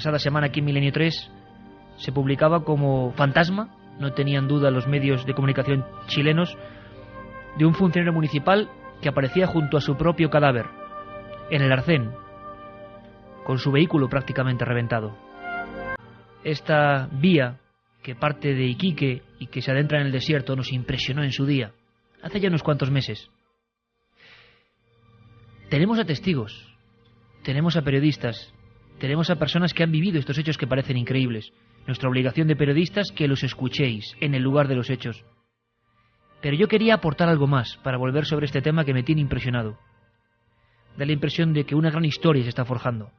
pasada semana aquí en Milenio 3 se publicaba como fantasma, no tenían duda los medios de comunicación chilenos, de un funcionario municipal que aparecía junto a su propio cadáver, en el arcén, con su vehículo prácticamente reventado. Esta vía que parte de Iquique y que se adentra en el desierto nos impresionó en su día, hace ya unos cuantos meses. Tenemos a testigos, tenemos a periodistas, tenemos a personas que han vivido estos hechos que parecen increíbles. Nuestra obligación de periodistas que los escuchéis en el lugar de los hechos. Pero yo quería aportar algo más para volver sobre este tema que me tiene impresionado. Da la impresión de que una gran historia se está forjando.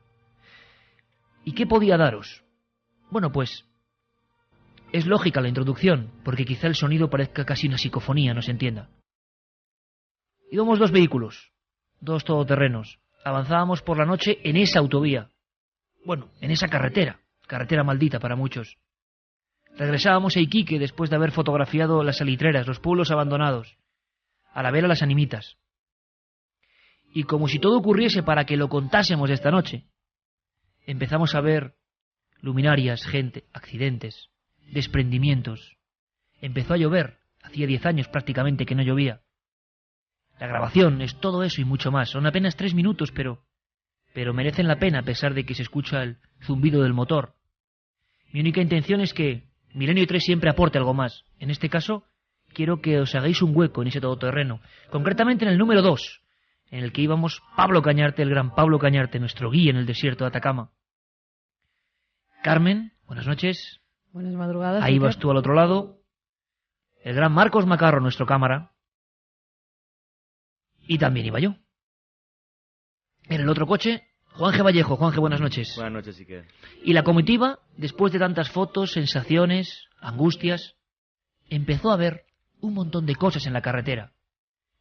¿Y qué podía daros? Bueno, pues es lógica la introducción, porque quizá el sonido parezca casi una psicofonía, no se entienda. Íbamos 2 vehículos, 2 todoterrenos. Avanzábamos por la noche en esa autovía. Bueno, en esa carretera maldita para muchos. Regresábamos a Iquique después de haber fotografiado las salitreras, los pueblos abandonados, a la vera las animitas. Y como si todo ocurriese para que lo contásemos esta noche, empezamos a ver luminarias, gente, accidentes, desprendimientos. Empezó a llover, hacía 10 años prácticamente que no llovía. La grabación es todo eso y mucho más. Son apenas 3 minutos, pero merecen la pena a pesar de que se escucha el zumbido del motor. Mi única intención es que Milenio 3 siempre aporte algo más. En este caso, quiero que os hagáis un hueco en ese todoterreno, concretamente en el número 2, en el que íbamos Pablo Cañarte, el gran Pablo Cañarte, nuestro guía en el desierto de Atacama. Carmen, buenas noches. Buenas madrugadas. Ahí vas tú al otro lado. El gran Marcos Macarro, nuestro cámara. Y también iba yo. En el otro coche, Juanje Vallejo. Juanje, buenas noches. Buenas noches, Iker. Y la comitiva, después de tantas fotos, sensaciones, angustias, empezó a ver un montón de cosas en la carretera.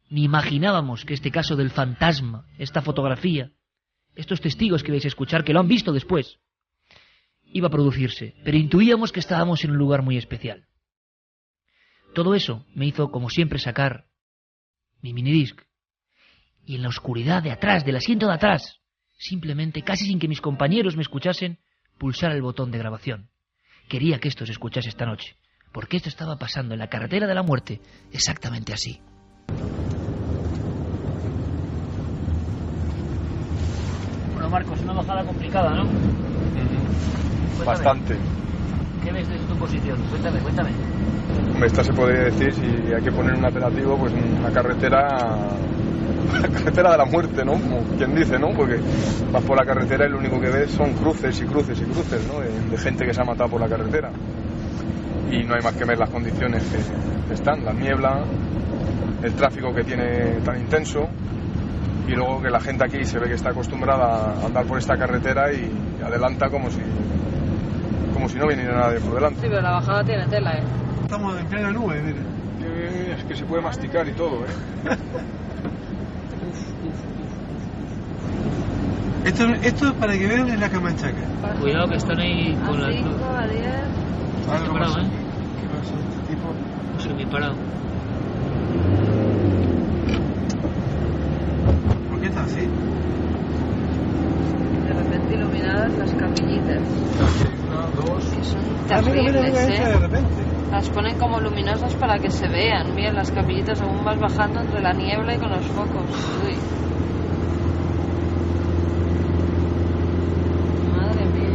Ni imaginábamos que este caso del fantasma, esta fotografía, estos testigos que vais a escuchar, que lo han visto después, iba a producirse, pero intuíamos que estábamos en un lugar muy especial. Todo eso me hizo, como siempre, sacar mi minidisc. Y en la oscuridad de atrás, del asiento de atrás, simplemente, casi sin que mis compañeros me escuchasen, pulsar el botón de grabación. Quería que esto se escuchase esta noche, porque esto estaba pasando en la carretera de la muerte, exactamente así. Bueno, Marcos, una bajada complicada, ¿no? Bastante. ¿Qué ves desde tu posición? Cuéntame. Esta se podría decir, si hay que poner un apelativo, pues una carretera de la muerte, ¿no? Como quien dice, ¿no? Porque vas por la carretera y lo único que ves son cruces, ¿no? De gente que se ha matado por la carretera. Y no hay más que ver las condiciones que están, la niebla, el tráfico que tiene tan intenso, y luego que la gente aquí se ve que está acostumbrada a andar por esta carretera y adelanta como si no viniera nadie por delante. Sí, pero la bajada tiene tela, ¿eh? Estamos en plena nube, mira. Es que se puede masticar y todo, ¿eh? Esto para que vean es la Camanchaca. Cuidado que están ahí con a 5, a 10... Estoy parado, ¿eh? ¿Qué pasó? Este tipo... No sé, me he parado. ¿Por qué está así? De repente iluminadas las capillitas. 1, 2... Que son Mira, terribles, de ¿eh? repente. Las ponen como luminosas para que se vean. Mira, las capillitas aún vas bajando entre la niebla y con los focos. Uy. Madre mía.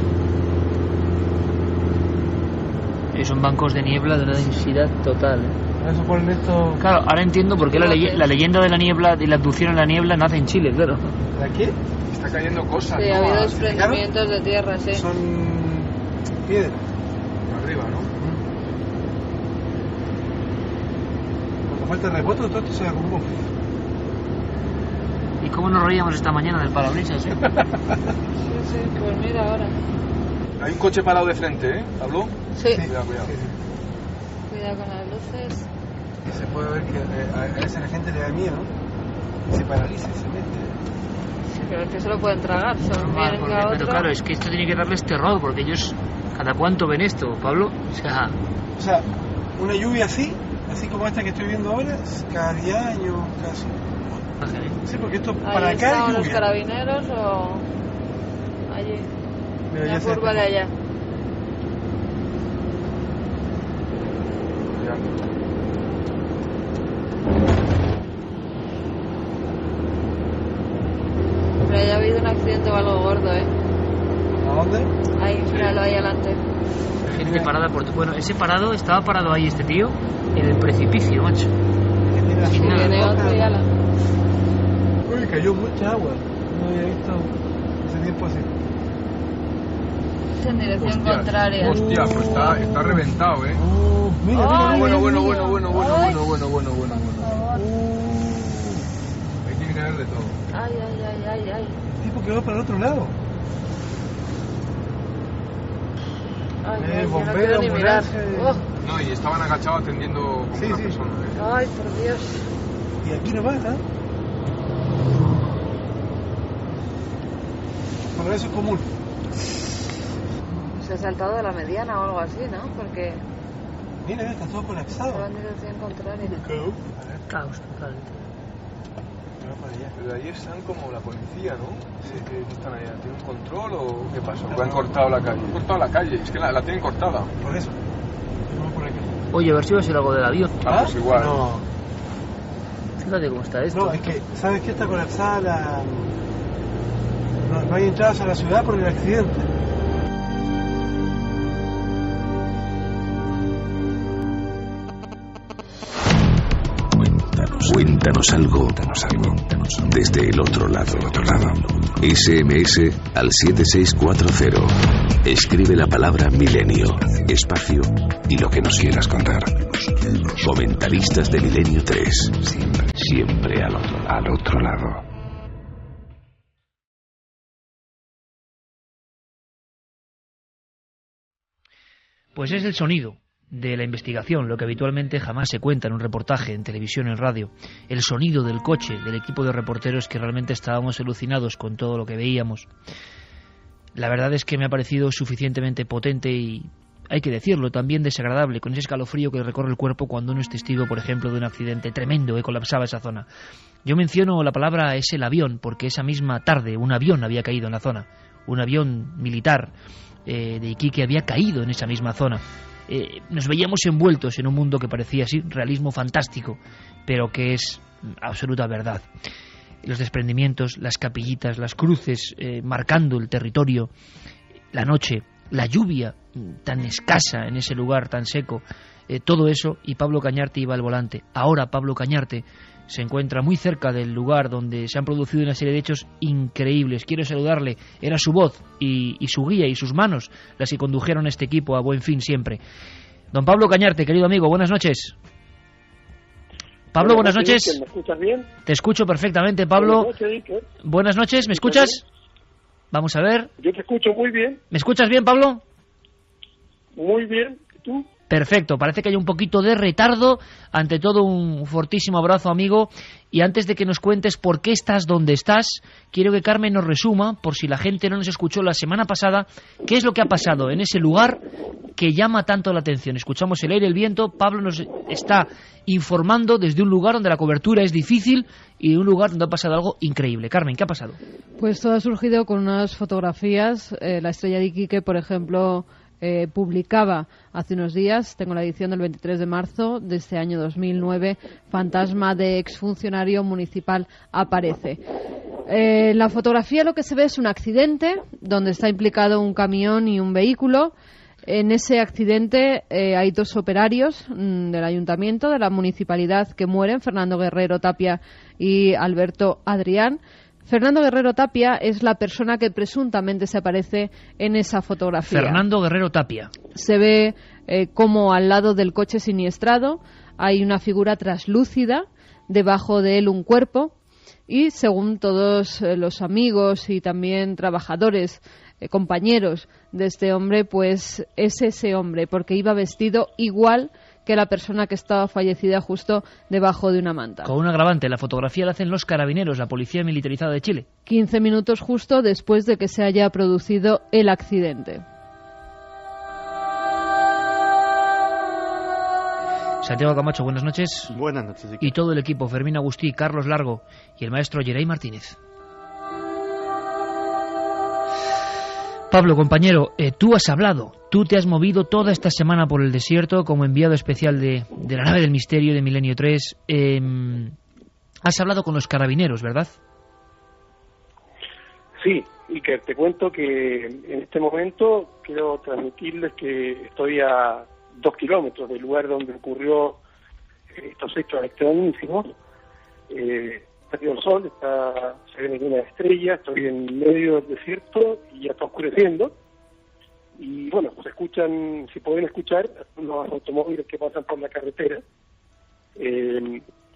Y son bancos de niebla de una densidad total, ¿eh? Eso ponen esto... Claro, ahora entiendo por qué la leyenda de la niebla y la abducción en la niebla nace en Chile, claro. ¿De aquí? Está cayendo cosas, Sí, ¿no? ha habido Hacia desprendimientos de tierra, sí. Son piedras. arriba, ¿no? Cuando falta el repoto, todo esto se da como... ¿Y cómo nos reíamos esta mañana del parabrisas, eh? Sí, pues mira ahora. Hay un coche parado de frente, ¿eh? ¿Habló? Sí. Cuidado. Cuidado con las luces. Y se puede ver que a veces la gente le da miedo, ¿no? Se paraliza y se mete. Sí, pero es que se lo pueden tragar. Son Normal, vienen cada pero otro. claro, es que esto tiene que darles terror, porque ellos... ¿Cada cuánto ven esto, Pablo? O sea, una lluvia así como esta que estoy viendo ahora, es cada 10 años casi. Sí, porque esto Ahí para acá estaban es los lluvia. carabineros o allí. Mira, La ya curva de allá. Pero haya habido un accidente o algo gordo, ¿eh? ¿A dónde? Ahí, míralo ahí adelante. Gente parada por... Bueno, ese parado, estaba parado ahí este tío en el precipicio, macho. Que tiene Sin Sí, nada. viene otro y ala. Uy, cayó mucha agua. No había visto hace tiempo así. Es en dirección Hostias, contraria. Hostia, pues está reventado, ¿eh? Mira, Ay, mira, Bueno. Ay. Ahí tiene que haber de todo. Ay. El tipo que va para el otro lado. Ay, El yo no bombero, quiero ni mirar. ambulancia. No, y estaban agachados atendiendo como Sí, una sí. persona, ¿eh? Ay, por Dios. Y aquí no va, ¿no? Bueno, eso es común. Se ha saltado de la mediana o algo así, ¿no? Porque Mira, está todo se colapsado. va en dirección contraria. Caos total. Va para allá. Pero ahí están como la policía, ¿no? Que están allá. ¿Tienen un control o qué pasa? ¿O han cortado la calle? Han cortado la calle, es que la tienen cortada. Por eso. Vamos por aquí. Oye, a ver si va a ser algo del avión. Ah, pues igual. No, Fíjate cómo está esto. no, es que, ¿sabes qué? Está colapsada la... No hay entradas a la ciudad por el accidente. Cuéntanos algo desde el otro lado. SMS al 7640. Escribe la palabra milenio, espacio y lo que nos quieras contar. Comentaristas de Milenio 3. Siempre al otro lado. Pues es el sonido de la investigación, lo que habitualmente jamás se cuenta en un reportaje, en televisión, en radio. El sonido del coche, del equipo de reporteros que realmente estábamos alucinados con todo lo que veíamos. La verdad es que me ha parecido suficientemente potente y, hay que decirlo, también desagradable, con ese escalofrío que recorre el cuerpo cuando uno es testigo, por ejemplo, de un accidente tremendo que colapsaba esa zona. Yo menciono la palabra es el avión, porque esa misma tarde un avión había caído en la zona. Un avión militar de Iquique había caído en esa misma zona. Nos veíamos envueltos en un mundo que parecía así, realismo fantástico, pero que es absoluta verdad. Los desprendimientos, las capillitas, las cruces marcando el territorio, la noche, la lluvia tan escasa en ese lugar tan seco, todo eso, y Pablo Cañarte iba al volante. Ahora Pablo Cañarte se encuentra muy cerca del lugar donde se han producido una serie de hechos increíbles. Quiero saludarle, era su voz y su guía y sus manos las que condujeron este equipo a buen fin siempre. Don Pablo Cañarte, querido amigo, buenas noches. Pablo, buenas noches. ¿Me escuchas bien? Te escucho perfectamente, Pablo. Buenas noches, Iker. Buenas noches, ¿me escuchas? Vamos a ver. Yo te escucho muy bien, ¿Me escuchas bien, Pablo? muy bien. ¿Tú? Perfecto, parece que hay un poquito de retardo. Ante todo, un fortísimo abrazo, amigo. Y antes de que nos cuentes por qué estás donde estás, quiero que Carmen nos resuma, por si la gente no nos escuchó la semana pasada, qué es lo que ha pasado en ese lugar que llama tanto la atención. Escuchamos el aire, el viento. Pablo nos está informando desde un lugar donde la cobertura es difícil y un lugar donde ha pasado algo increíble. Carmen, ¿qué ha pasado? Pues todo ha surgido con unas fotografías. La Estrella de Iquique, por ejemplo, publicaba hace unos días, tengo la edición del 23 de marzo de este año 2009, fantasma de exfuncionario municipal aparece. La fotografía lo que se ve es un accidente donde está implicado un camión y un vehículo. En ese accidente hay dos operarios del ayuntamiento, de la municipalidad, que mueren, Fernando Guerrero Tapia y Alberto Adrián. Fernando Guerrero Tapia es la persona que presuntamente se aparece en esa fotografía. Fernando Guerrero Tapia. Se ve como al lado del coche siniestrado hay una figura traslúcida, debajo de él un cuerpo, y según todos los amigos y también trabajadores, compañeros de este hombre, pues es ese hombre, porque iba vestido igual que la persona que estaba fallecida justo debajo de una manta. Con un agravante, la fotografía la hacen los carabineros, la policía militarizada de Chile. 15 minutos justo después de que se haya producido el accidente. Santiago Camacho, buenas noches. Buenas noches, Iker. Y todo el equipo, Fermín Agustí, Carlos Largo y el maestro Yeray Martínez. Pablo, compañero, tú has hablado, tú te has movido toda esta semana por el desierto como enviado especial de la nave del misterio de Milenio 3. Has hablado con los carabineros, ¿verdad? Sí, y que te cuento que en este momento quiero transmitirles que estoy a 2 kilómetros del lugar donde ocurrió estos hechos extrañísimos. Está el sol, se ven una estrella, estoy en medio del desierto y ya está oscureciendo. Y bueno, se escuchan, si pueden escuchar, los automóviles que pasan por la carretera.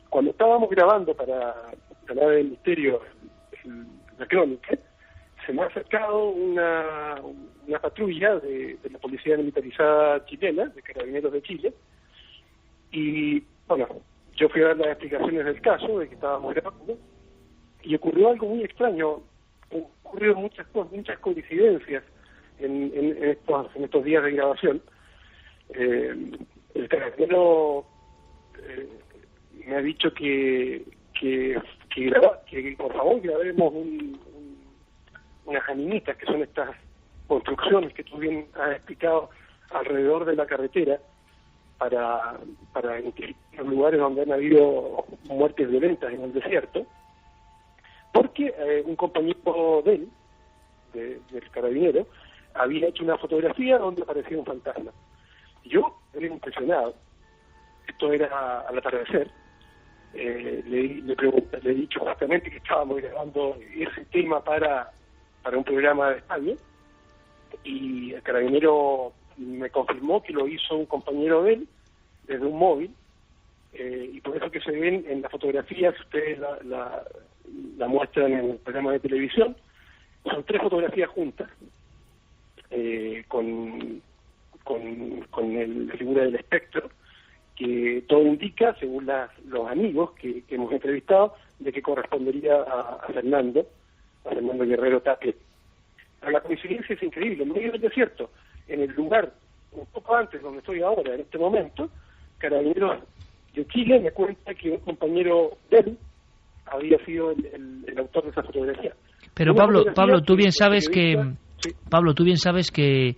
Cuando estábamos grabando para la nave del misterio, la crónica, se me ha acercado una patrulla de la Policía Militarizada Chilena, de Carabineros de Chile, y bueno, yo fui a dar las explicaciones del caso, de que estábamos grabando, y ocurrió algo muy extraño. Ocurrieron muchas cosas, muchas coincidencias en estos días de grabación. El carabinero me ha dicho que por favor grabemos unas jaminitas, que son estas construcciones que tú bien has explicado alrededor de la carretera, para los lugares donde han habido muertes violentas en el desierto, porque un compañero de él, del carabinero, había hecho una fotografía donde aparecía un fantasma. Yo era impresionado. Esto era al atardecer. Le he dicho justamente que estábamos grabando ese tema para un programa de España, y el carabinero me confirmó que lo hizo un compañero de él desde un móvil, y por eso que se ven en las fotografías, ustedes la muestran en el programa de televisión, son 3 fotografías juntas, con la figura del espectro, que todo indica, según los amigos que hemos entrevistado, de que correspondería a Fernando Guerrero Tapia. Pero la coincidencia es increíble. En medio del desierto, en el lugar un poco antes donde estoy ahora, en este momento, Carabineros de Chile me cuenta que un compañero de él había sido el autor de esa fotografía. Pero Pablo, tú bien sabes que sí. Pablo, tú bien sabes que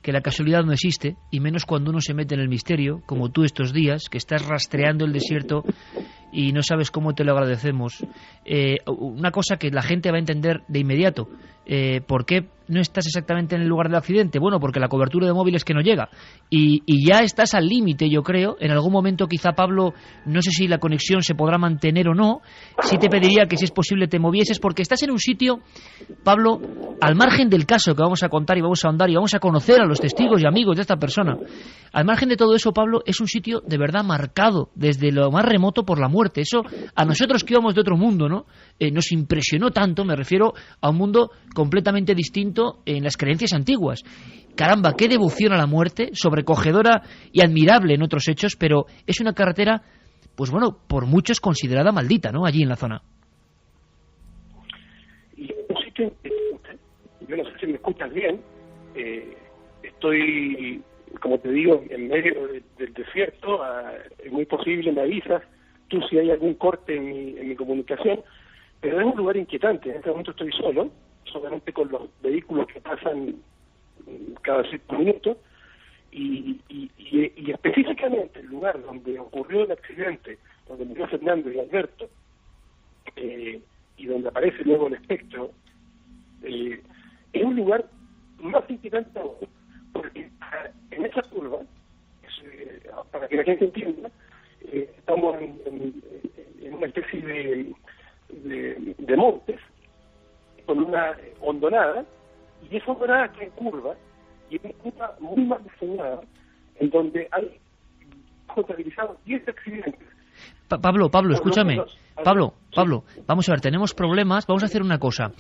la casualidad no existe, y menos cuando uno se mete en el misterio, como tú estos días, que estás rastreando el desierto y no sabes cómo te lo agradecemos. Una cosa que la gente va a entender de inmediato: ¿por qué no estás exactamente en el lugar del accidente? Bueno, porque la cobertura de móviles que no llega, y ya estás al límite, yo creo. En algún momento quizá, Pablo, no sé si la conexión se podrá mantener o no, sí te pediría que si es posible te movieses, porque estás en un sitio, Pablo, al margen del caso que vamos a contar y vamos a ahondar y vamos a conocer a los testigos y amigos de esta persona. Al margen de todo eso, Pablo, es un sitio de verdad marcado desde lo más remoto por la muerte. Eso a nosotros que íbamos de otro mundo, ¿no? Nos impresionó tanto, me refiero a un mundo completamente distinto en las creencias antiguas. Caramba, qué devoción a la muerte, sobrecogedora y admirable en otros hechos, pero es una carretera, pues bueno, por muchos considerada maldita, ¿no? Allí en la zona. Y un sitio, yo no sé si me escuchas bien, estoy, como te digo, en medio del desierto, es muy posible, me avisas tú si hay algún corte en mi comunicación, pero es un lugar inquietante. En este momento estoy solo, solamente con los vehículos que pasan cada 5 minutos, y específicamente el lugar donde ocurrió el accidente, donde murió Fernando y Alberto, y donde aparece luego el espectro, es un lugar más inquietante aún, porque en esa curva, para que la gente entienda, estamos en una especie de montes con una hondonada, y esa hondonada está en curva, y es una curva muy mal diseñada, en donde hay contabilizados 10 accidentes. Pablo, escúchame. Pablo, vamos a ver, tenemos problemas. Vamos a hacer una cosa,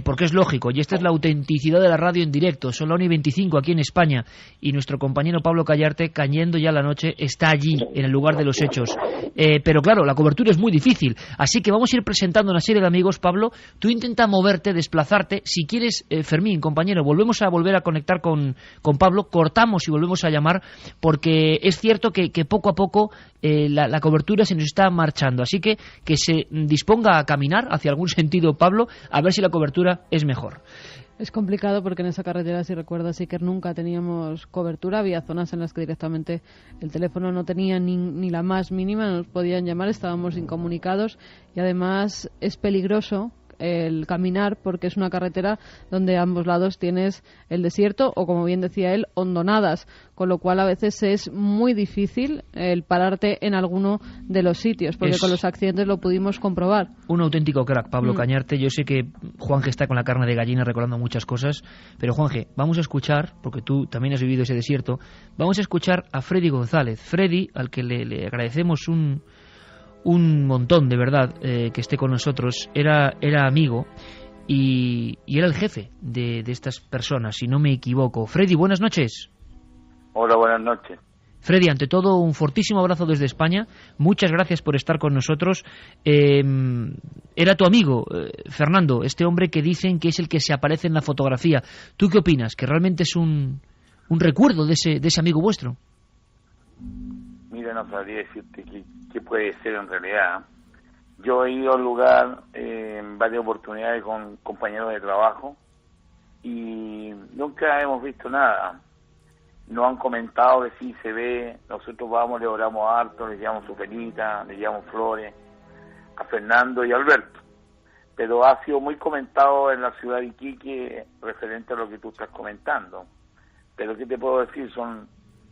porque es lógico, y esta es la autenticidad de la radio en directo. Son la 1:25 aquí en España, y nuestro compañero Pablo Callarte, cayendo ya la noche, está allí, en el lugar de los hechos. Pero claro, la cobertura es muy difícil, así que vamos a ir presentando una serie de amigos. Pablo, tú intenta moverte, desplazarte. Si quieres, Fermín, compañero, volver a conectar con Pablo, cortamos y volvemos a llamar, porque es cierto que poco a poco la cobertura se nos está marchando, así que se disponga a caminar hacia algún sentido, Pablo, a ver si la cobertura es mejor. Es complicado porque en esa carretera, si recuerdas, Iker, nunca teníamos cobertura. Había zonas en las que directamente el teléfono no tenía ni la más mínima, no nos podían llamar, estábamos incomunicados y además es peligroso el caminar porque es una carretera donde a ambos lados tienes el desierto o, como bien decía él, hondonadas, con lo cual a veces es muy difícil el pararte en alguno de los sitios, porque con los accidentes lo pudimos comprobar. Un auténtico crack, Pablo Cañarte. Yo sé que Juanje está con la carne de gallina recordando muchas cosas, pero Juanje, vamos a escuchar, porque tú también has vivido ese desierto, vamos a escuchar a Freddy González. Freddy, al que le agradecemos un montón, de verdad, que esté con nosotros. Era amigo y era el jefe de estas personas, si no me equivoco. Freddy, buenas noches. Hola, buenas noches. Freddy, ante todo, un fortísimo abrazo desde España. Muchas gracias por estar con nosotros. Era tu amigo, Fernando, este hombre que dicen que es el que se aparece en la fotografía. ¿Tú qué opinas? ¿Que realmente es un recuerdo de ese amigo vuestro? Mira, no sabría decirte qué puede ser en realidad. Yo he ido al lugar en varias oportunidades con compañeros de trabajo y nunca hemos visto nada. Nos han comentado que sí se ve, nosotros vamos, le oramos harto, le llevamos su pelita, le llevamos flores a Fernando y a Alberto. Pero ha sido muy comentado en la ciudad de Iquique referente a lo que tú estás comentando. Pero ¿qué te puedo decir? Son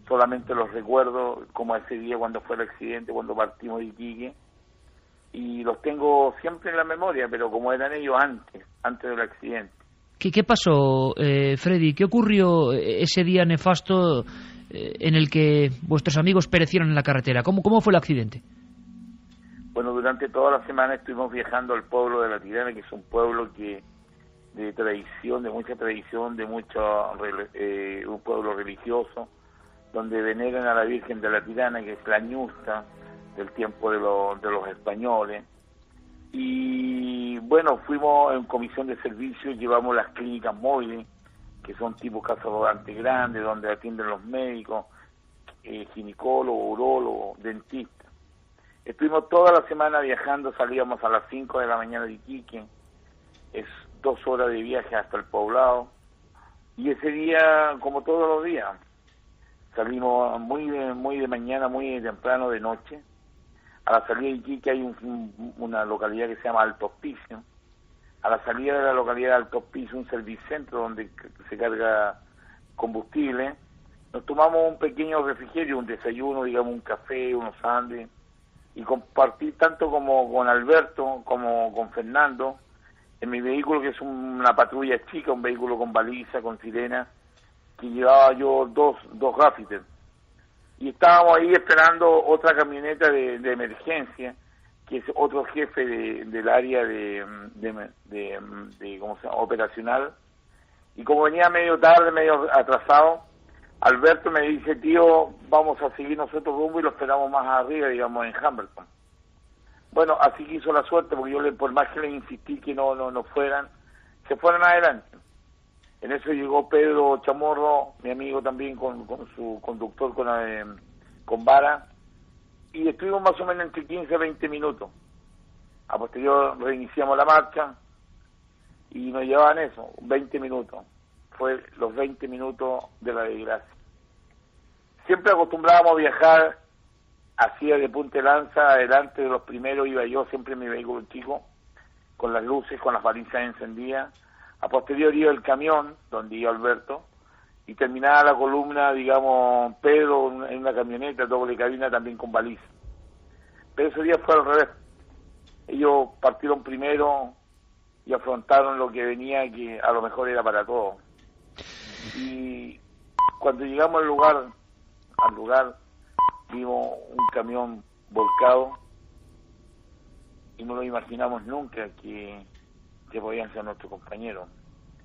solamente los recuerdos, como ese día cuando fue el accidente, cuando partimos de Iquique, y los tengo siempre en la memoria, pero como eran ellos antes del accidente. ¿Qué pasó, Freddy? ¿Qué ocurrió ese día nefasto en el que vuestros amigos perecieron en la carretera? ¿Cómo fue el accidente? Bueno, durante toda la semana estuvimos viajando al pueblo de La Tirana, que es un pueblo de tradición, de mucha tradición, un pueblo religioso, donde veneran a la Virgen de La Tirana, que es la ñusta del tiempo de los españoles. Y bueno, fuimos en comisión de servicios, llevamos las clínicas móviles, que son tipo casas rodantes grandes, donde atienden los médicos, ginecólogos, urólogos, dentistas. Estuvimos toda la semana viajando, salíamos a las 5 de la mañana de Iquique, es 2 horas de viaje hasta el poblado, y ese día, como todos los días, salimos muy de mañana, muy temprano de noche. A la salida de Iquique hay una localidad que se llama Alto Hospicio. A la salida de la localidad de Alto Hospicio, un servicentro donde se carga combustible. Nos tomamos un pequeño refrigerio, un desayuno, digamos un café, unos sándwiches, y compartí tanto como con Alberto como con Fernando en mi vehículo, que es una patrulla chica, un vehículo con baliza, con sirena, que llevaba yo dos gaffiters. Y estábamos ahí esperando otra camioneta de emergencia, que es otro jefe del área de ¿cómo se llama? Operacional. Y como venía medio tarde, medio atrasado, Alberto me dice, tío, vamos a seguir nosotros rumbo y lo esperamos más arriba, digamos, en Hamilton. Bueno, así quiso la suerte, porque yo por más que le insistí que no fueran, se fueran adelante. En eso llegó Pedro Chamorro, mi amigo también, con su conductor, con vara, y estuvimos más o menos entre 15 y 20 minutos. A posterior reiniciamos la marcha y nos llevaban eso, 20 minutos. Fue los 20 minutos de la desgracia. Siempre acostumbrábamos a viajar hacía de punta de lanza, adelante de los primeros iba yo, siempre en mi vehículo chico, con las luces, con las balizas encendidas. A posterior iba el camión, donde iba Alberto, y terminaba la columna, digamos, Pedro en una camioneta, doble cabina, también con baliza. Pero ese día fue al revés. Ellos partieron primero y afrontaron lo que venía, que a lo mejor era para todos. Y cuando llegamos al lugar, vimos un camión volcado y no lo imaginamos nunca que podían ser nuestros compañeros.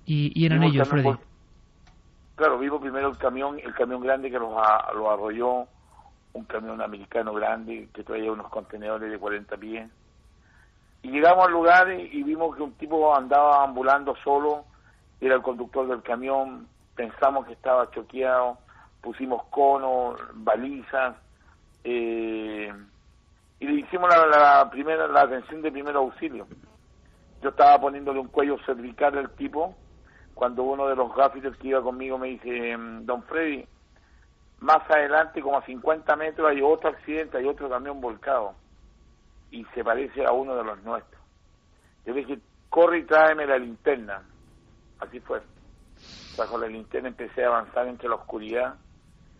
¿Y eran ellos, Freddy? Claro, vimos primero el camión grande que lo arrolló, un camión americano grande que traía unos contenedores de 40 pies. Y llegamos al lugar y vimos que un tipo andaba ambulando solo, era el conductor del camión, pensamos que estaba choqueado, pusimos conos, balizas, y le hicimos la atención de primer auxilio. Yo estaba poniéndole un cuello cervical al tipo, cuando uno de los gaffiters que iba conmigo me dice, don Freddy, más adelante, como a 50 metros, hay otro accidente, hay otro camión volcado, y se parece a uno de los nuestros. Yo le dije, corre y tráeme la linterna. Así fue. Bajo la linterna empecé a avanzar entre la oscuridad.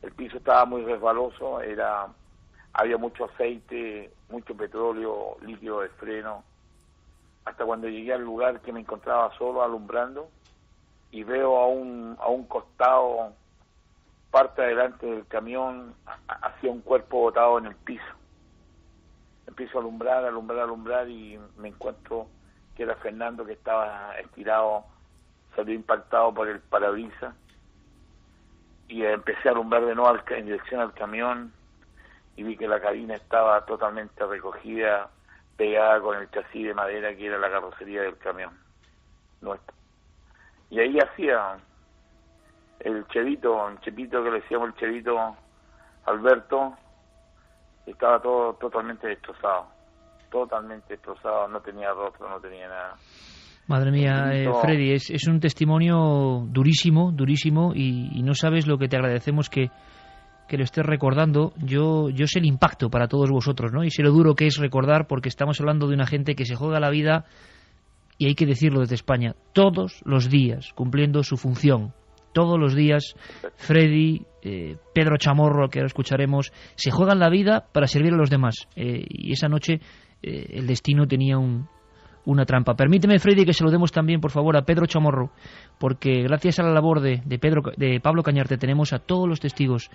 El piso estaba muy resbaloso, había mucho aceite, mucho petróleo, líquido de freno. Hasta cuando llegué al lugar que me encontraba solo, alumbrando, y veo a un costado, parte adelante del camión, hacia un cuerpo botado en el piso. Empiezo a alumbrar, y me encuentro que era Fernando, que estaba estirado, salió impactado por el parabrisas, y empecé a alumbrar de nuevo en dirección al camión, y vi que la cabina estaba totalmente recogida, pegada con el chasis de madera que era la carrocería del camión nuestro. Y ahí hacía el chevito que le decíamos el chevito Alberto, estaba todo totalmente destrozado, no tenía rostro, no tenía nada. Madre mía, Freddy, es un testimonio durísimo, y no sabes lo que te agradecemos que lo estés recordando. Yo sé el impacto para todos vosotros, ¿no? Y sé lo duro que es recordar, porque estamos hablando de una gente que se juega la vida, y hay que decirlo desde España, todos los días, cumpliendo su función. Todos los días, Freddy, Pedro Chamorro, que ahora escucharemos, se juegan la vida para servir a los demás. Y esa noche el destino tenía una trampa. Permíteme, Freddy, que se lo demos también, por favor, a Pedro Chamorro, porque gracias a la labor de Pablo Cañarte tenemos a todos los testigos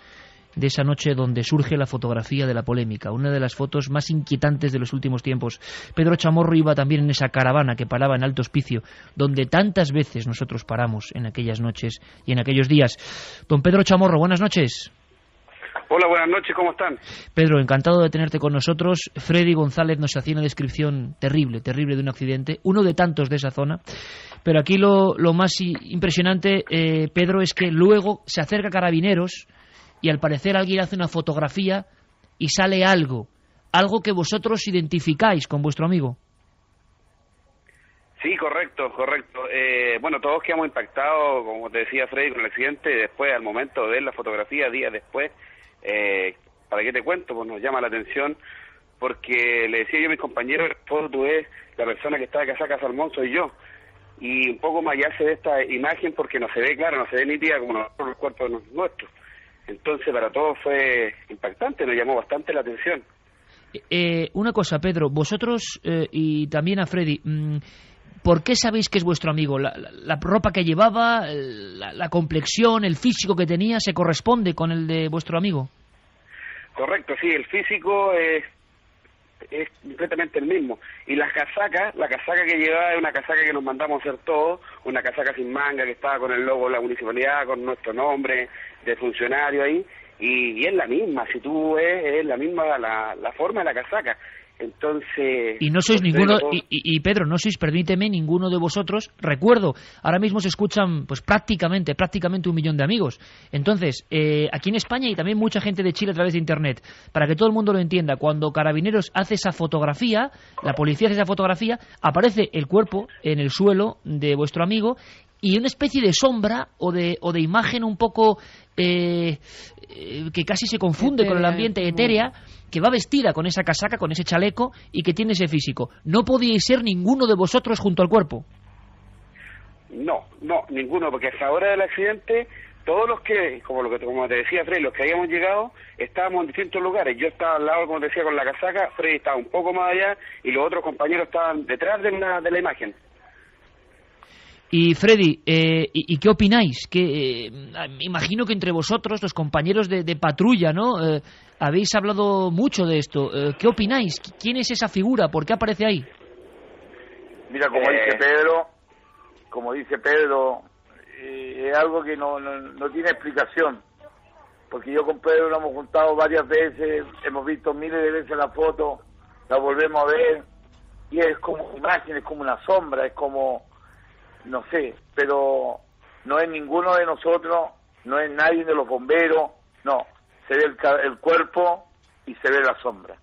de esa noche donde surge la fotografía de la polémica, una de las fotos más inquietantes de los últimos tiempos. Pedro Chamorro iba también en esa caravana que paraba en Alto Hospicio, donde tantas veces nosotros paramos en aquellas noches y en aquellos días. Don Pedro Chamorro, buenas noches. Hola, buenas noches, ¿cómo están? Pedro, encantado de tenerte con nosotros. Freddy González nos hacía una descripción terrible de un accidente, uno de tantos de esa zona. Pero aquí lo más impresionante, Pedro, es que luego se acerca Carabineros y al parecer alguien hace una fotografía y sale algo que vosotros identificáis con vuestro amigo. Sí, correcto. Bueno, todos quedamos impactados, como te decía Freddy, con el accidente. Después, al momento de ver la fotografía, días después, ¿para qué te cuento? Pues nos llama la atención, porque le decía yo a mis compañeros, tú ves, la persona que está de casaca salmón soy yo. Y un poco más allá se ve esta imagen, porque no se ve clara, no se ve nítida como nosotros, los cuerpos nuestros. Entonces, para todos fue impactante, nos llamó bastante la atención. Una cosa, Pedro, vosotros y también a Freddy, ¿por qué sabéis que es vuestro amigo? ¿La ropa que llevaba, la complexión, el físico que tenía, se corresponde con el de vuestro amigo? Correcto, sí, el físico es completamente el mismo. Y la casaca que llevaba es una casaca que nos mandamos a hacer todos, una casaca sin manga que estaba con el logo de la municipalidad, con nuestro nombre de funcionario ahí, y es la misma, si tú ves, es la misma la forma de la casaca. Entonces... Y no sois ninguno, y Pedro, no sois, permíteme, ninguno de vosotros, recuerdo, ahora mismo se escuchan pues prácticamente 1 millón de amigos. Entonces, aquí en España y también mucha gente de Chile a través de Internet, para que todo el mundo lo entienda, cuando Carabineros hace esa fotografía, la policía hace esa fotografía, aparece el cuerpo en el suelo de vuestro amigo y una especie de sombra o de imagen un poco que casi se confunde con el ambiente, etérea, que va vestida con esa casaca, con ese chaleco y que tiene ese físico. ¿No podíais ser ninguno de vosotros junto al cuerpo? No, ninguno, porque hasta ahora del accidente, todos los que, como te decía Freddy, los que habíamos llegado, estábamos en distintos lugares. Yo estaba al lado, como te decía, con la casaca, Freddy estaba un poco más allá y los otros compañeros estaban detrás de la imagen. Y Freddy, ¿y qué opináis? Que me imagino que entre vosotros, los compañeros de patrulla, ¿no? Habéis hablado mucho de esto. ¿Qué opináis? ¿Quién es esa figura? ¿Por qué aparece ahí? Mira, como dice Pedro, es algo que no tiene explicación. Porque yo con Pedro nos hemos juntado varias veces, hemos visto miles de veces la foto, la volvemos a ver, y es como una imagen, es como una sombra, es como... no sé, pero no es ninguno de nosotros, no es nadie de los bomberos, no, se ve el cuerpo y se ve la sombra.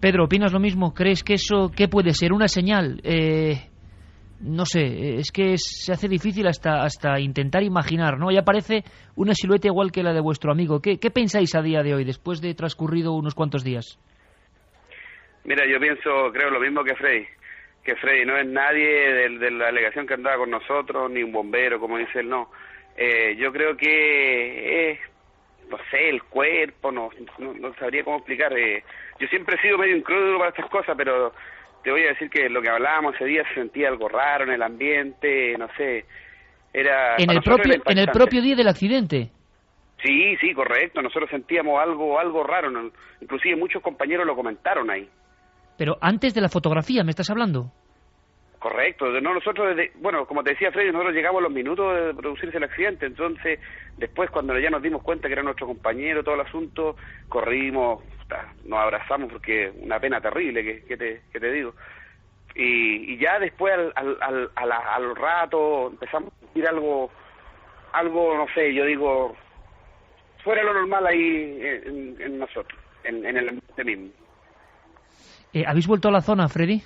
Pedro, ¿opinas lo mismo? ¿Crees que eso, qué puede ser? ¿Una señal? no sé, es que se hace difícil hasta intentar imaginar, ¿no? Ya parece una silueta igual que la de vuestro amigo. ¿Qué pensáis a día de hoy, después de transcurrido unos cuantos días? Mira, yo creo lo mismo que Freddy no es nadie de la delegación que andaba con nosotros, ni un bombero, como dice él, no. Yo creo que es, no sé, el cuerpo, no sabría cómo explicar. Yo siempre he sido medio incrédulo para estas cosas, pero te voy a decir que lo que hablábamos ese día se sentía algo raro en el ambiente, no sé, era... ¿En el propio día del accidente? Sí, correcto, nosotros sentíamos algo raro, ¿no? Inclusive muchos compañeros lo comentaron ahí. Pero antes de la fotografía, ¿me estás hablando? Correcto, nosotros, como te decía Freddy, nosotros llegamos a los minutos de producirse el accidente, entonces después cuando ya nos dimos cuenta que era nuestro compañero, todo el asunto, corrimos, nos abrazamos porque una pena terrible, que te digo, y ya después al rato empezamos a sentir algo, no sé, yo digo, fuera de lo normal ahí en nosotros, en el ambiente mismo. ¿Habéis vuelto a la zona, Freddy?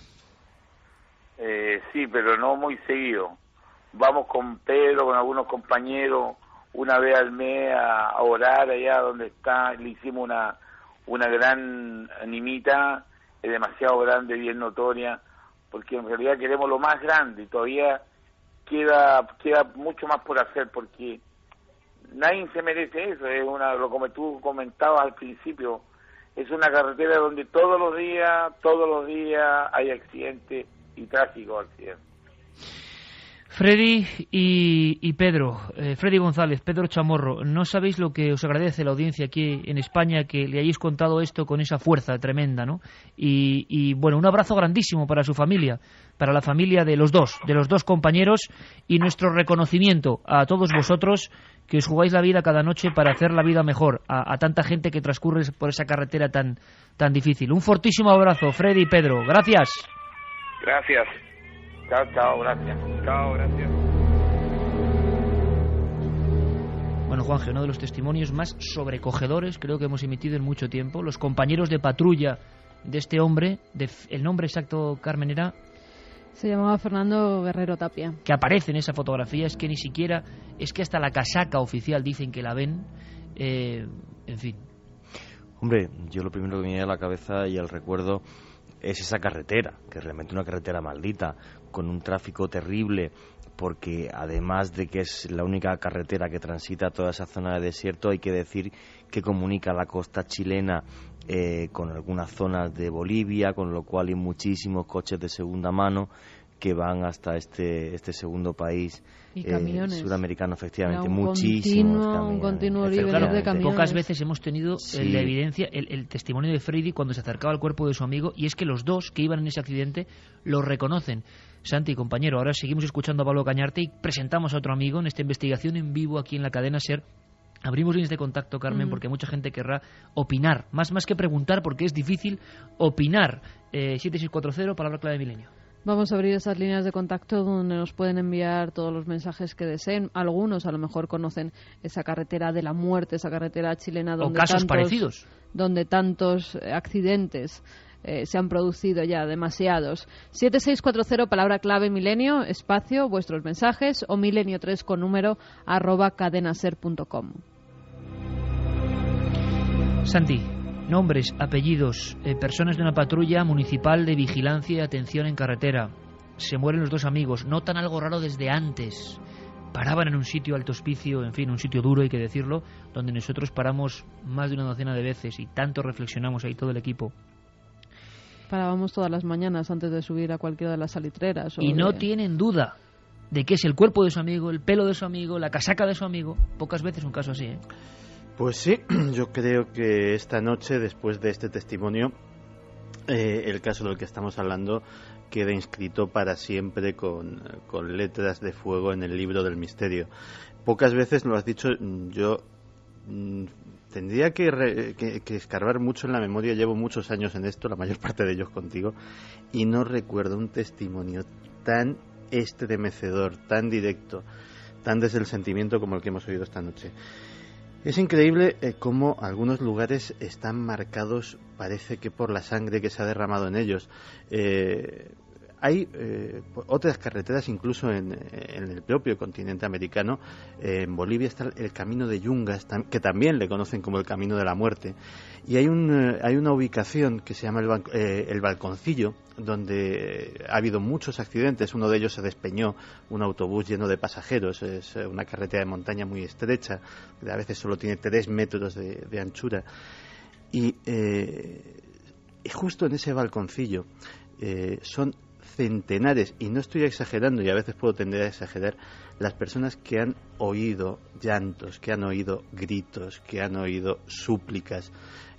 Sí, pero no muy seguido. Vamos con Pedro, con algunos compañeros, una vez al mes a orar allá donde está. Le hicimos una gran animita, es demasiado grande, bien notoria, porque en realidad queremos lo más grande y todavía queda mucho más por hacer, porque nadie se merece eso. Es como tú comentabas al principio, es una carretera donde todos los días hay accidentes y trágicos accidentes. Freddy y Pedro, Freddy González, Pedro Chamorro, no sabéis lo que os agradece la audiencia aquí en España, que le hayáis contado esto con esa fuerza tremenda, ¿no? Y bueno, un abrazo grandísimo para su familia, para la familia de los dos compañeros, y nuestro reconocimiento a todos vosotros que os jugáis la vida cada noche para hacer la vida mejor a tanta gente que transcurre por esa carretera tan difícil. Un fortísimo abrazo, Freddy y Pedro. Gracias. Gracias. Chao, gracias. Chao, gracias. Bueno, Juanje, uno de los testimonios más sobrecogedores creo que hemos emitido en mucho tiempo. Los compañeros de patrulla de este hombre, el nombre exacto, Carmen, era... Se llamaba Fernando Guerrero Tapia. Que aparece en esa fotografía, es que ni siquiera, es que hasta la casaca oficial dicen que la ven, en fin. Hombre, yo lo primero que me viene a la cabeza y al recuerdo es esa carretera, que es realmente una carretera maldita, con un tráfico terrible, porque además de que es la única carretera que transita toda esa zona de desierto, hay que decir que comunica la costa chilena con algunas zonas de Bolivia, con lo cual hay muchísimos coches de segunda mano que van hasta este segundo país sudamericano, efectivamente, muchísimos un continuo de camiones. Pocas veces hemos tenido la evidencia, el testimonio de Freddy cuando se acercaba al cuerpo de su amigo, y es que los dos que iban en ese accidente lo reconocen. Santi, compañero, ahora seguimos escuchando a Pablo Cañarte y presentamos a otro amigo en esta investigación en vivo aquí en la cadena SER. Abrimos líneas de contacto, Carmen, porque mucha gente querrá opinar, más que preguntar, porque es difícil opinar. 7640, palabra clave de Milenio. Vamos a abrir esas líneas de contacto donde nos pueden enviar todos los mensajes que deseen. Algunos a lo mejor conocen esa carretera de la muerte, esa carretera chilena donde o casos parecidos, donde tantos accidentes se han producido ya, demasiados. 7640, palabra clave Milenio, espacio, vuestros mensajes, o milenio3 con número @cadenaser.com. Santi, nombres, apellidos, personas de una patrulla municipal de vigilancia y atención en carretera. Se mueren los dos amigos, notan algo raro desde antes. Paraban en un sitio alto hospicio, en fin, un sitio duro, hay que decirlo, donde nosotros paramos más de una docena de veces y tanto reflexionamos ahí todo el equipo. Parábamos todas las mañanas antes de subir a cualquiera de las salitreras. Y no tienen duda de que es el cuerpo de su amigo, el pelo de su amigo, la casaca de su amigo. Pocas veces un caso así, ¿eh? Pues sí, yo creo que esta noche, después de este testimonio, el caso del que estamos hablando queda inscrito para siempre con letras de fuego en el libro del misterio. Pocas veces, lo has dicho, yo tendría que escarbar mucho en la memoria. Llevo muchos años en esto, la mayor parte de ellos contigo, y no recuerdo un testimonio tan estremecedor, tan directo, tan desde el sentimiento como el que hemos oído esta noche. Es increíble cómo algunos lugares están marcados, parece que por la sangre que se ha derramado en ellos. Hay otras carreteras, incluso en el propio continente americano. En Bolivia está el Camino de Yungas, que también le conocen como el Camino de la Muerte. Y hay una ubicación que se llama el Balconcillo, donde ha habido muchos accidentes. Uno de ellos se despeñó, un autobús lleno de pasajeros. Es una carretera de montaña muy estrecha, que a veces solo tiene 3 metros de anchura. Y justo en ese balconcillo son centenares, y no estoy exagerando, y a veces puedo tender a exagerar, las personas que han oído llantos, que han oído gritos, que han oído súplicas,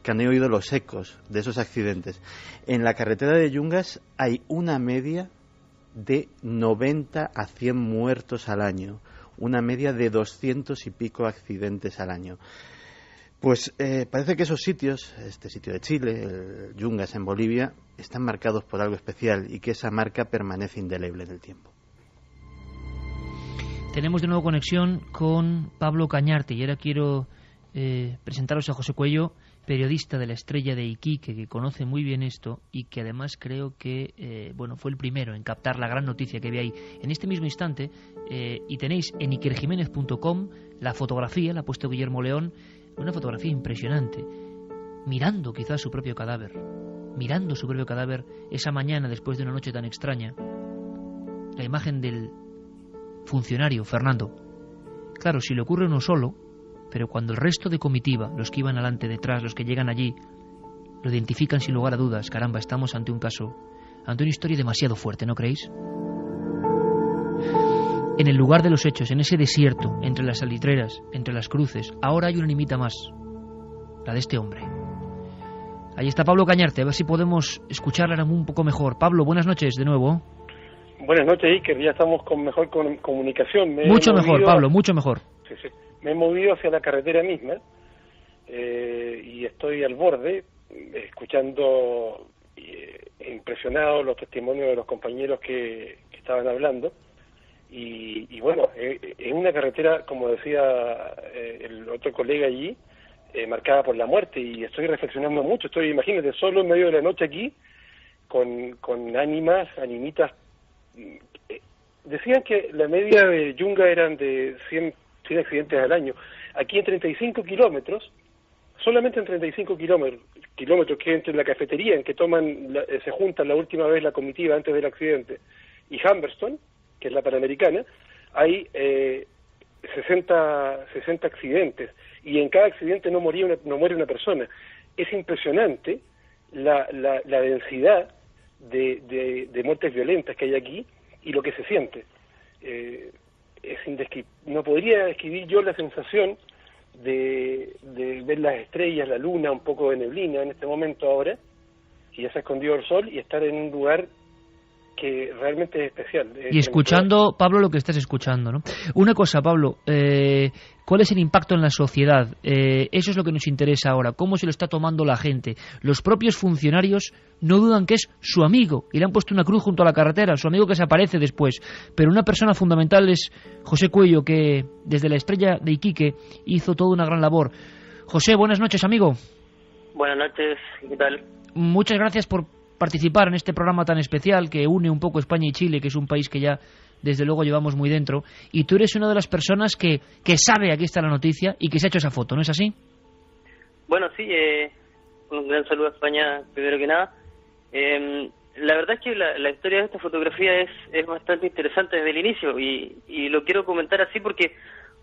que han oído los ecos de esos accidentes. En la carretera de Yungas hay una media de 90 a 100 muertos al año, una media de 200 y pico accidentes al año. Pues parece que esos sitios, este sitio de Chile, el Yungas en Bolivia, están marcados por algo especial y que esa marca permanece indeleble en el tiempo. Tenemos de nuevo conexión con Pablo Cañarte y ahora quiero presentaros a José Cuello, periodista de La Estrella de Iquique, que conoce muy bien esto y que además creo que fue el primero en captar la gran noticia que había ahí en este mismo instante. Y tenéis en ikerjiménez.com la fotografía, la ha puesto Guillermo León, una fotografía impresionante, mirando quizás su propio cadáver esa mañana después de una noche tan extraña. La imagen del funcionario Fernando. Claro, si le ocurre uno solo, pero cuando el resto de comitiva, los que iban adelante, detrás, los que llegan allí, lo identifican sin lugar a dudas, caramba, estamos ante un caso, ante una historia demasiado fuerte, ¿no creéis? En el lugar de los hechos, en ese desierto, entre las salitreras, entre las cruces, ahora hay una nimita más, la de este hombre. Ahí está Pablo Cañarte, a ver si podemos escucharla un poco mejor. Pablo, buenas noches de nuevo. Buenas noches, Iker, ya estamos con mejor comunicación. Mucho mejor, Pablo, mucho mejor. Sí. Me he movido hacia la carretera misma y estoy al borde, escuchando impresionado los testimonios de los compañeros que estaban hablando. Y bueno, es una carretera, como decía el otro colega allí, marcada por la muerte, y estoy reflexionando mucho. Imagínate, solo en medio de la noche aquí, con animitas. Decían que la media de Yunga eran de 100 accidentes al año. Aquí en 35 kilómetros, solamente en 35 kilómetros que entre la cafetería en que se juntan la última vez la comitiva antes del accidente, y Humberston, que es la Panamericana, hay 60 accidentes, y en cada accidente no muere una persona. Es impresionante la densidad de muertes violentas que hay aquí y lo que se siente. No podría describir yo la sensación de ver las estrellas, la luna, un poco de neblina en este momento ahora, que ya se ha escondido el sol, y estar en un lugar que realmente es especial. Y escuchando, Pablo, lo que estás escuchando, ¿no? Una cosa, Pablo, ¿cuál es el impacto en la sociedad? Eso es lo que nos interesa ahora. ¿Cómo se lo está tomando la gente? Los propios funcionarios no dudan que es su amigo y le han puesto una cruz junto a la carretera, su amigo que se aparece después. Pero una persona fundamental es José Cuello, que desde La Estrella de Iquique hizo toda una gran labor. José, buenas noches, amigo. Buenas noches, ¿qué tal? Muchas gracias por participar en este programa tan especial que une un poco España y Chile, que es un país que ya desde luego llevamos muy dentro, y tú eres una de las personas que sabe, aquí está la noticia, y que se ha hecho esa foto, ¿no es así? Bueno, sí, un gran saludo a España primero que nada. La verdad es que la historia de esta fotografía es bastante interesante desde el inicio, y lo quiero comentar así porque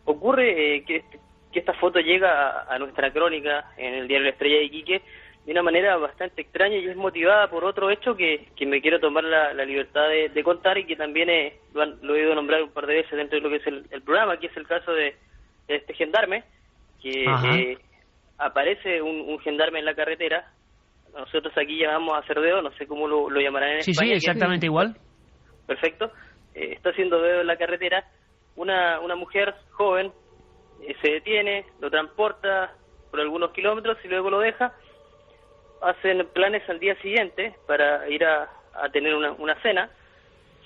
ocurre que esta foto llega a nuestra crónica en el diario La Estrella de Iquique de una manera bastante extraña, y es motivada por otro hecho que me quiero tomar la libertad de contar, y que también lo he oído nombrar un par de veces dentro de lo que es el programa, que es el caso de este gendarme, que aparece un gendarme en la carretera. Nosotros aquí llamamos a hacer dedo, no sé cómo lo llamarán en España. Sí, exactamente igual. Perfecto. Está haciendo dedo en la carretera. Una mujer joven se detiene, lo transporta por algunos kilómetros y luego lo deja. Hacen planes al día siguiente para ir a tener una cena.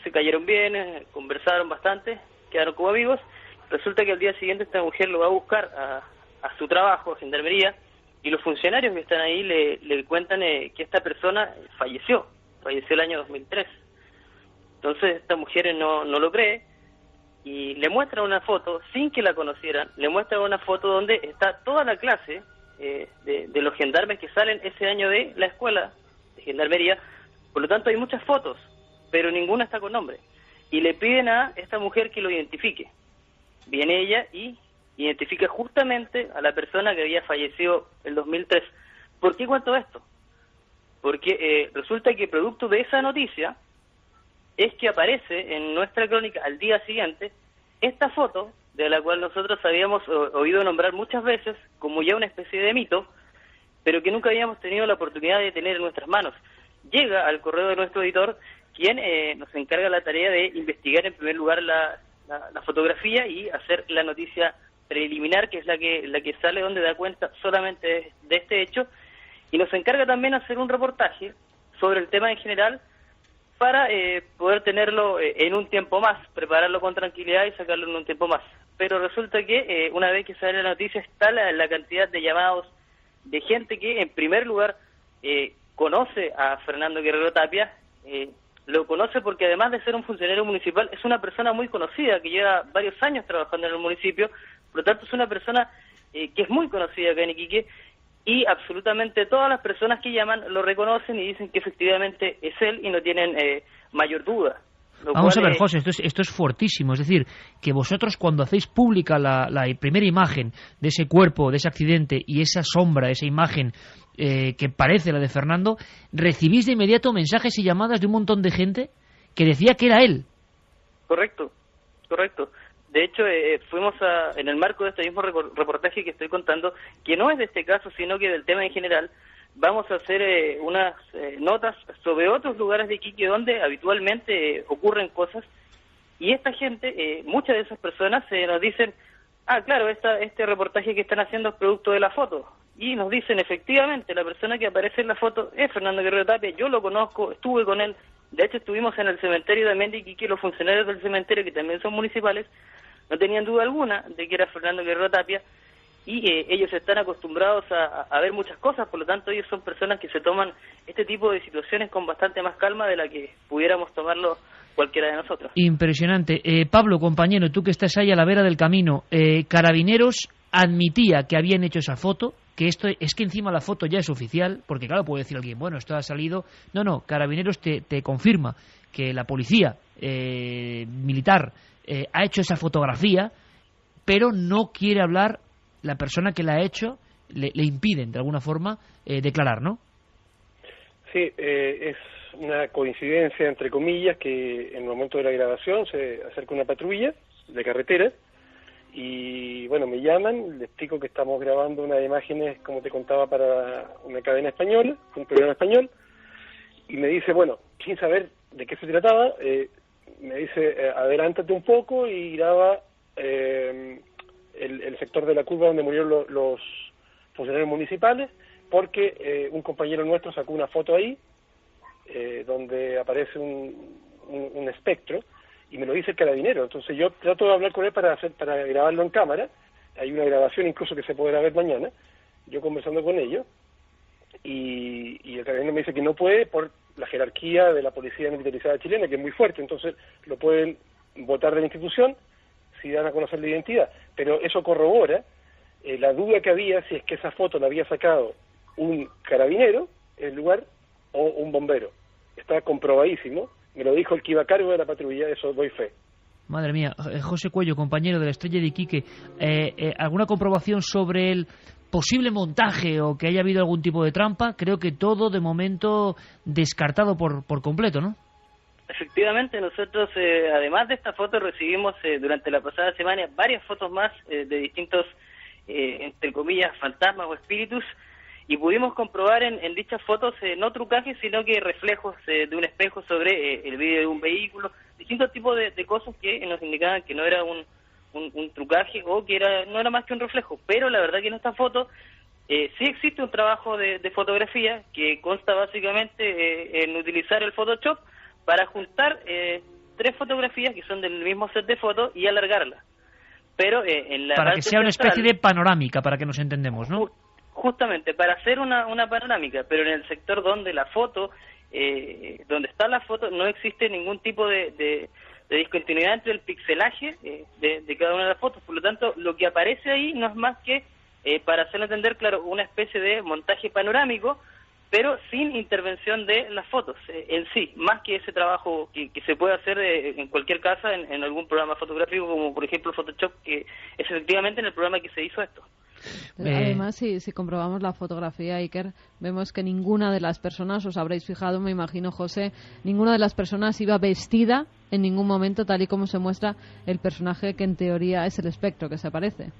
Se cayeron bien, conversaron bastante, quedaron como amigos. Resulta que al día siguiente esta mujer lo va a buscar a su trabajo, a gendarmería, y los funcionarios que están ahí le cuentan que esta persona falleció el año 2003. Entonces esta mujer no lo cree y le muestra una foto, sin que la conocieran, le muestra una foto donde está toda la clase de los gendarmes que salen ese año de la escuela de gendarmería. Por lo tanto hay muchas fotos, pero ninguna está con nombre. Y le piden a esta mujer que lo identifique. Viene ella y identifica justamente a la persona que había fallecido el 2003. ¿Por qué cuento esto? Porque resulta que producto de esa noticia es que aparece en nuestra crónica al día siguiente esta foto, de la cual nosotros habíamos oído nombrar muchas veces como ya una especie de mito, pero que nunca habíamos tenido la oportunidad de tener en nuestras manos. Llega al correo de nuestro editor, quien nos encarga la tarea de investigar en primer lugar la fotografía y hacer la noticia preliminar, que es la que sale, donde da cuenta solamente de este hecho, y nos encarga también hacer un reportaje sobre el tema en general para poder tenerlo en un tiempo más, prepararlo con tranquilidad y sacarlo en un tiempo más. Pero resulta que una vez que sale la noticia está la cantidad de llamados de gente que en primer lugar conoce a Fernando Guerrero Tapia, lo conoce porque además de ser un funcionario municipal es una persona muy conocida que lleva varios años trabajando en el municipio, por lo tanto es una persona que es muy conocida acá en Iquique, y absolutamente todas las personas que llaman lo reconocen y dicen que efectivamente es él y no tienen mayor duda. Vamos a ver, José, esto es fuertísimo. Es decir, que vosotros cuando hacéis pública la primera imagen de ese cuerpo, de ese accidente, y esa sombra, esa imagen que parece la de Fernando, recibís de inmediato mensajes y llamadas de un montón de gente que decía que era él. Correcto. De hecho, fuimos en el marco de este mismo reportaje que estoy contando, que no es de este caso, sino que del tema en general, vamos a hacer unas notas sobre otros lugares de Iquique donde habitualmente ocurren cosas, y esta gente, muchas de esas personas nos dicen, claro, este reportaje que están haciendo es producto de la foto, y nos dicen, efectivamente, la persona que aparece en la foto es Fernando Guerrero Tapia, yo lo conozco, estuve con él, de hecho estuvimos en el cementerio también de Iquique, los funcionarios del cementerio, que también son municipales, no tenían duda alguna de que era Fernando Guerrero Tapia, y ellos están acostumbrados a ver muchas cosas, por lo tanto ellos son personas que se toman este tipo de situaciones con bastante más calma de la que pudiéramos tomarlo cualquiera de nosotros. Impresionante. Pablo, compañero, tú que estás ahí a la vera del camino, Carabineros admitía que habían hecho esa foto, que esto es que encima la foto ya es oficial, porque claro, puede decir alguien, bueno, esto ha salido... No, Carabineros te confirma que la policía militar ha hecho esa fotografía, pero no quiere hablar, la persona que la ha hecho, le impiden de alguna forma declarar, ¿no? Sí, es una coincidencia, entre comillas, que en el momento de la grabación se acerca una patrulla de carretera y, bueno, me llaman, les explico que estamos grabando unas imágenes, como te contaba, para una cadena española, un programa español, y me dice, bueno, sin saber de qué se trataba, me dice, adelántate un poco y graba el sector de la curva donde murieron los funcionarios municipales, porque un compañero nuestro sacó una foto ahí, donde aparece un espectro, y me lo dice el carabinero. Entonces yo trato de hablar con él para grabarlo en cámara. Hay una grabación incluso que se podrá ver mañana, yo conversando con ellos, y el carabinero me dice que no puede por la jerarquía de la policía militarizada chilena, que es muy fuerte, entonces lo pueden votar de la institución si dan a conocer la identidad. Pero eso corrobora la duda que había si es que esa foto la había sacado un carabinero en el lugar o un bombero. Está comprobadísimo, me lo dijo el que iba a cargo de la patrulla, eso doy fe. Madre mía, José Cuello, compañero de la Estrella de Iquique, ¿alguna comprobación sobre el posible montaje o que haya habido algún tipo de trampa? Creo que todo de momento descartado por completo, ¿no? Efectivamente, nosotros, además de esta foto, recibimos durante la pasada semana varias fotos más de distintos, entre comillas, fantasmas o espíritus, y pudimos comprobar en dichas fotos no trucajes, sino que reflejos de un espejo sobre el vidrio de un vehículo, distintos tipos de cosas que nos indicaban que no era un trucaje o que no era más que un reflejo. Pero la verdad que en esta foto sí existe un trabajo de fotografía que consta básicamente en utilizar el Photoshop para juntar 3 fotografías que son del mismo set de fotos y alargarlas. Pero en la para que sea una especie de panorámica, para que nos entendemos, ¿no? Justamente, para hacer una panorámica, pero en el sector donde la foto donde está la foto no existe ningún tipo de discontinuidad entre el pixelaje de cada una de las fotos. Por lo tanto, lo que aparece ahí no es más que, para hacerlo entender, claro, una especie de montaje panorámico, pero sin intervención de las fotos en sí, más que ese trabajo que se puede hacer en cualquier casa en algún programa fotográfico, como por ejemplo Photoshop, que es efectivamente en el programa que se hizo esto. Además, si comprobamos la fotografía, Iker, vemos que ninguna de las personas, os habréis fijado, me imagino, José, ninguna de las personas iba vestida en ningún momento tal y como se muestra el personaje que en teoría es el espectro que se aparece.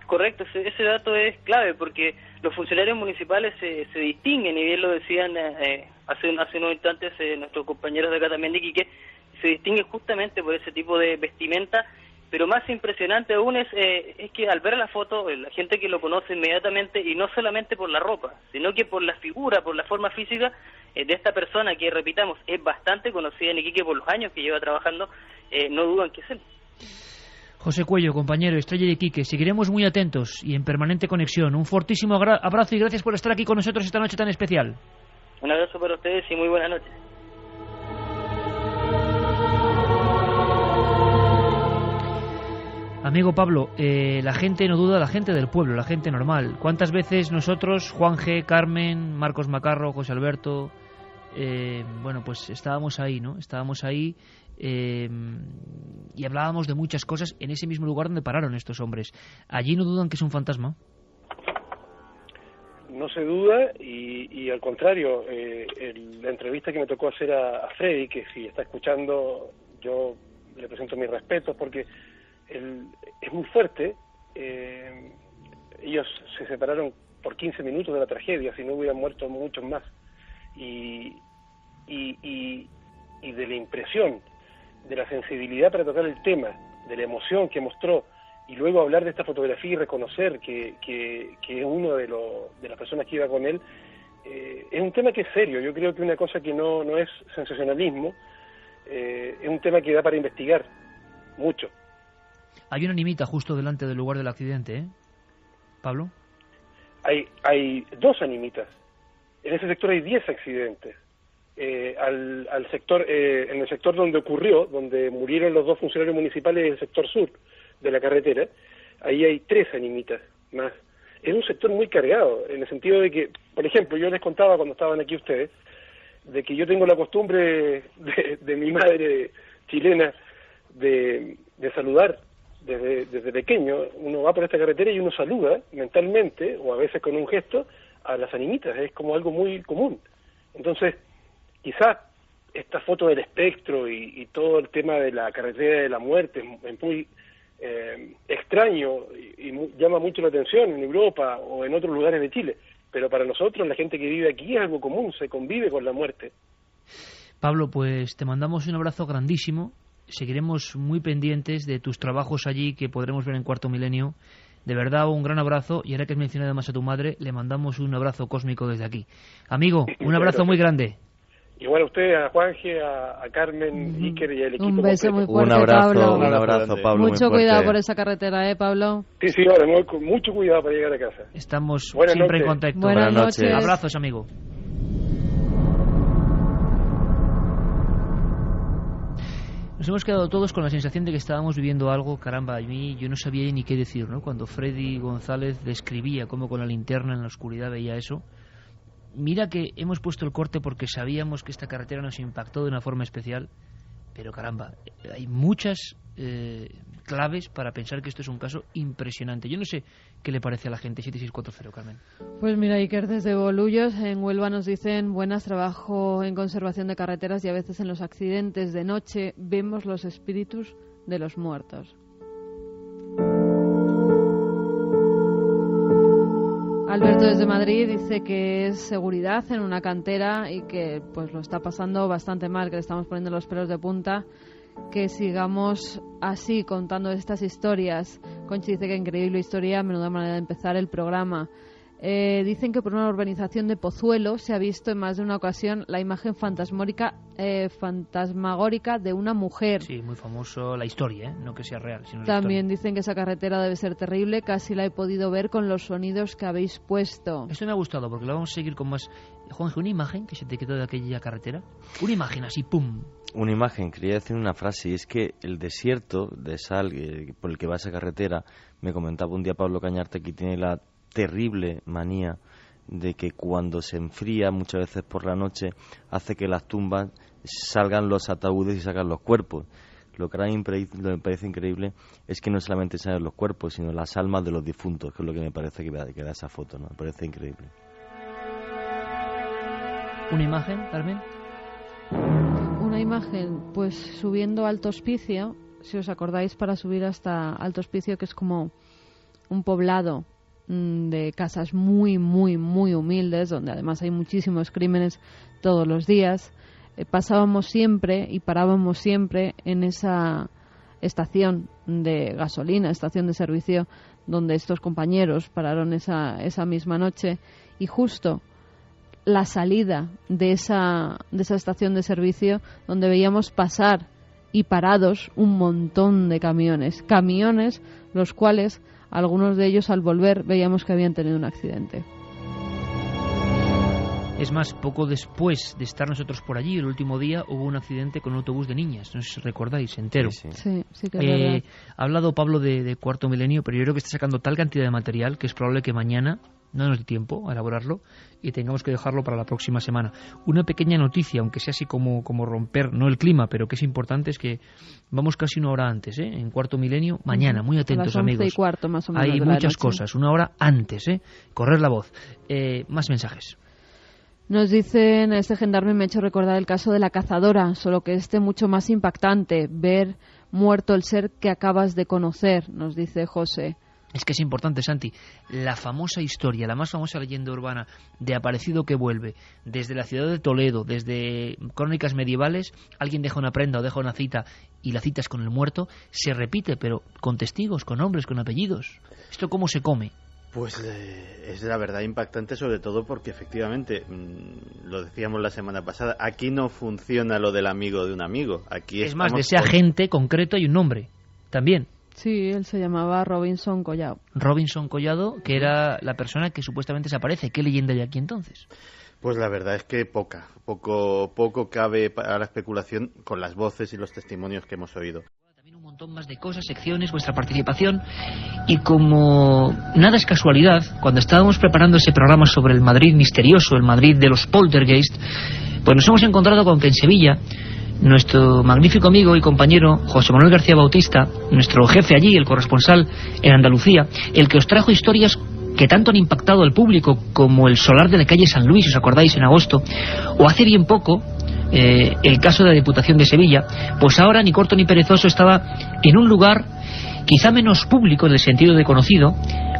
Correcto, ese dato es clave porque los funcionarios municipales se distinguen, y bien lo decían hace unos instantes nuestros compañeros de acá también de Iquique, se distinguen justamente por ese tipo de vestimenta, pero más impresionante aún es que al ver la foto, la gente que lo conoce inmediatamente, y no solamente por la ropa, sino que por la figura, por la forma física de esta persona que, repitamos, es bastante conocida en Iquique por los años que lleva trabajando, no dudan que es él. José Cuello, compañero, Estrella de Iquique, seguiremos muy atentos y en permanente conexión. Un fortísimo abrazo y gracias por estar aquí con nosotros esta noche tan especial. Un abrazo para ustedes y muy buenas noches. Amigo Pablo, la gente no duda, la gente del pueblo, la gente normal. ¿Cuántas veces nosotros, Juan G., Carmen, Marcos Macarro, José Alberto, bueno, pues estábamos ahí, ¿no? Estábamos ahí y hablábamos de muchas cosas en ese mismo lugar donde pararon estos hombres. ¿Allí no dudan que es un fantasma? No se duda y al contrario, la entrevista que me tocó hacer a Freddy, que si está escuchando, yo le presento mis respetos porque es muy fuerte. Ellos se separaron por 15 minutos de la tragedia, si no hubieran muerto muchos más. Y de la impresión, de la sensibilidad para tocar el tema, de la emoción que mostró, y luego hablar de esta fotografía y reconocer que es uno de las personas que iba con él, es un tema que es serio. Yo creo que una cosa que no es sensacionalismo, es un tema que da para investigar mucho. Hay una animita justo delante del lugar del accidente, ¿eh? Pablo. Hay 2 animitas. En ese sector hay 10 accidentes. Al sector, en el sector donde ocurrió, donde murieron los 2 funcionarios municipales del sector sur de la carretera, ahí hay 3 animitas más. Es un sector muy cargado, en el sentido de que, por ejemplo, yo les contaba cuando estaban aquí ustedes, de que yo tengo la costumbre de mi madre chilena de saludar desde pequeño. Uno va por esta carretera y uno saluda mentalmente, o a veces con un gesto, a las animitas. Es como algo muy común. Entonces, quizás esta foto del espectro y todo el tema de la carretera de la muerte es muy extraño y llama mucho la atención en Europa o en otros lugares de Chile, pero para nosotros, la gente que vive aquí, es algo común, se convive con la muerte. Pablo, pues te mandamos un abrazo grandísimo, seguiremos muy pendientes de tus trabajos allí que podremos ver en Cuarto Milenio. De verdad, un gran abrazo, y ahora que has mencionado además a tu madre, le mandamos un abrazo cósmico desde aquí. Amigo, un abrazo muy grande. Igual a usted, a Juanje, a Carmen, Iker y al equipo. Un beso muy fuerte, Pablo. Un abrazo, Pablo. Mucho cuidado por esa carretera, Pablo. Sí, ahora me voy con mucho cuidado para llegar a casa. Estamos Buenas siempre noches. en contacto. Buenas noches. Abrazos, amigo. Nos hemos quedado todos con la sensación de que estábamos viviendo algo, caramba, yo no sabía ni qué decir, ¿no? Cuando Freddy González describía cómo con la linterna en la oscuridad veía eso. Mira que hemos puesto el corte porque sabíamos que esta carretera nos impactó de una forma especial, pero caramba, hay muchas claves para pensar que esto es un caso impresionante. Yo no sé qué le parece a la gente. 7640, Carmen. Pues mira, Iker, desde Bolullos, en Huelva, nos dicen: buenas, trabajo en conservación de carreteras y a veces en los accidentes de noche vemos los espíritus de los muertos. Alberto desde Madrid dice que es seguridad en una cantera y que pues lo está pasando bastante mal, que le estamos poniendo los pelos de punta, que sigamos así contando estas historias. Conchi dice que increíble historia, menuda manera de empezar el programa. Dicen que por una urbanización de Pozuelo se ha visto en más de una ocasión la imagen fantasmagórica de una mujer. Sí, muy famoso la historia, no que sea real, sino También la historia. dicen que esa carretera debe ser terrible, casi la he podido ver con los sonidos que habéis puesto. Esto me ha gustado porque lo vamos a seguir con más. Juanje, una imagen que se te quedó de aquella carretera. Una imagen así, pum. Una imagen, quería decir una frase, y es que el desierto de sal por el que va esa carretera, me comentaba un día Pablo Cañarte, que tiene la terrible manía de que cuando se enfría muchas veces por la noche hace que las tumbas salgan los ataúdes y salgan los cuerpos. Lo que a mí me parece increíble es que no solamente salen los cuerpos, sino las almas de los difuntos, que es lo que me parece que da esa foto, ¿no? Me parece increíble. ¿Una imagen, Carmen? Una imagen, pues subiendo Alto Hospicio, si os acordáis, para subir hasta Alto Hospicio, que es como un poblado de casas muy, muy, muy humildes, donde además hay muchísimos crímenes todos los días. Pasábamos siempre y parábamos siempre en esa estación de gasolina, estación de servicio, donde estos compañeros pararon esa misma noche, y justo la salida de esa estación de servicio, donde veíamos pasar y parados un montón de camiones, los cuales algunos de ellos al volver veíamos que habían tenido un accidente. Es más, poco después de estar nosotros por allí, el último día hubo un accidente con un autobús de niñas, no sé si recordáis, entero. Sí que es verdad. Ha hablado Pablo de Cuarto Milenio, pero yo creo que está sacando tal cantidad de material que es probable que mañana no nos dé tiempo a elaborarlo y tengamos que dejarlo para la próxima semana. Una pequeña noticia, aunque sea así como romper, no el clima, pero que es importante, es que vamos casi una hora antes, en Cuarto Milenio, mañana, muy atentos, a las 11:15, amigos. más o menos, hay muchas cosas, una hora antes, correr la voz. Más mensajes. Nos dicen, este gendarme me ha hecho recordar el caso de la cazadora, solo que mucho más impactante, ver muerto el ser que acabas de conocer, nos dice José. Es que es importante, Santi, la famosa historia, la más famosa leyenda urbana de aparecido que vuelve, desde la ciudad de Toledo, desde crónicas medievales, alguien deja una prenda o deja una cita y la cita es con el muerto, se repite, pero con testigos, con nombres, con apellidos. ¿Esto cómo se come? Pues es la verdad impactante, sobre todo porque efectivamente, lo decíamos la semana pasada, aquí no funciona lo del amigo de un amigo. Aquí es más, de ese agente concreto hay un nombre, también. Sí, él se llamaba Robinson Collado. Robinson Collado, que era la persona que supuestamente desaparece. ¿Qué leyenda hay aquí entonces? Pues la verdad es que poco cabe para la especulación con las voces y los testimonios que hemos oído. También un montón más de cosas, secciones, vuestra participación. Y como nada es casualidad, cuando estábamos preparando ese programa sobre el Madrid misterioso, el Madrid de los poltergeist, pues nos hemos encontrado con que en Sevilla nuestro magnífico amigo y compañero José Manuel García Bautista, nuestro jefe allí, el corresponsal en Andalucía, el que os trajo historias que tanto han impactado al público, como el solar de la calle San Luis, os acordáis, en agosto, o hace bien poco el caso de la Diputación de Sevilla, pues ahora, ni corto ni perezoso, estaba en un lugar quizá menos público en el sentido de conocido,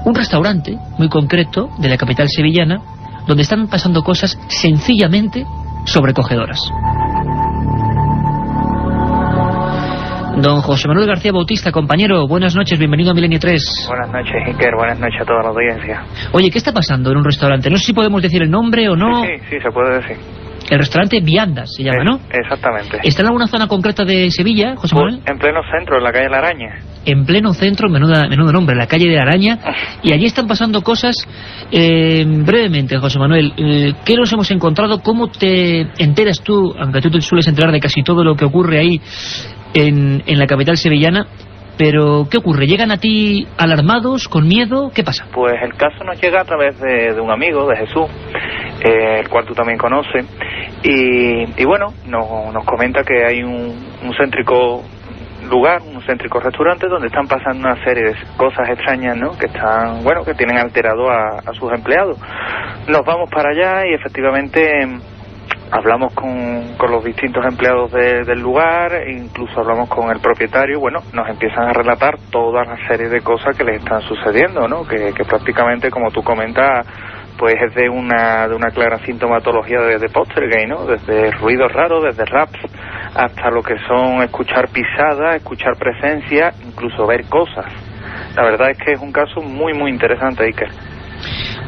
un restaurante muy concreto de la capital sevillana, donde están pasando cosas sencillamente sobrecogedoras. Don José Manuel García Bautista, compañero, buenas noches, bienvenido a Milenio 3. Buenas noches, Iker, buenas noches a toda la audiencia. Oye, ¿qué está pasando en un restaurante? No sé si podemos decir el nombre o no. Sí, se puede decir. El restaurante Viandas se llama, ¿no? Exactamente. ¿Está en alguna zona concreta de Sevilla, José Manuel? En pleno centro, en la calle La Araña. En pleno centro, menudo nombre, la calle de la Araña. Y allí están pasando cosas. Brevemente, José Manuel, ¿qué nos hemos encontrado? ¿Cómo te enteras tú, aunque tú te sueles enterar de casi todo lo que ocurre ahí en la capital sevillana? Pero, ¿qué ocurre? ¿Llegan a ti alarmados, con miedo? ¿Qué pasa? Pues el caso nos llega a través de un amigo, de Jesús, el cual tú también conoces, y bueno, nos comenta que hay un céntrico lugar, un céntrico restaurante donde están pasando una serie de cosas extrañas, ¿no? Que están, bueno, que tienen alterado a sus empleados. Nos vamos para allá y efectivamente hablamos con los distintos empleados del lugar, e incluso hablamos con el propietario. Bueno, nos empiezan a relatar toda la serie de cosas que les están sucediendo, ¿no? Que prácticamente, como tú comentas, pues es de una clara sintomatología de poltergeist, ¿no? Desde ruidos raros, desde raps, hasta lo que son escuchar pisadas, escuchar presencia, incluso ver cosas. La verdad es que es un caso muy, muy interesante, Iker.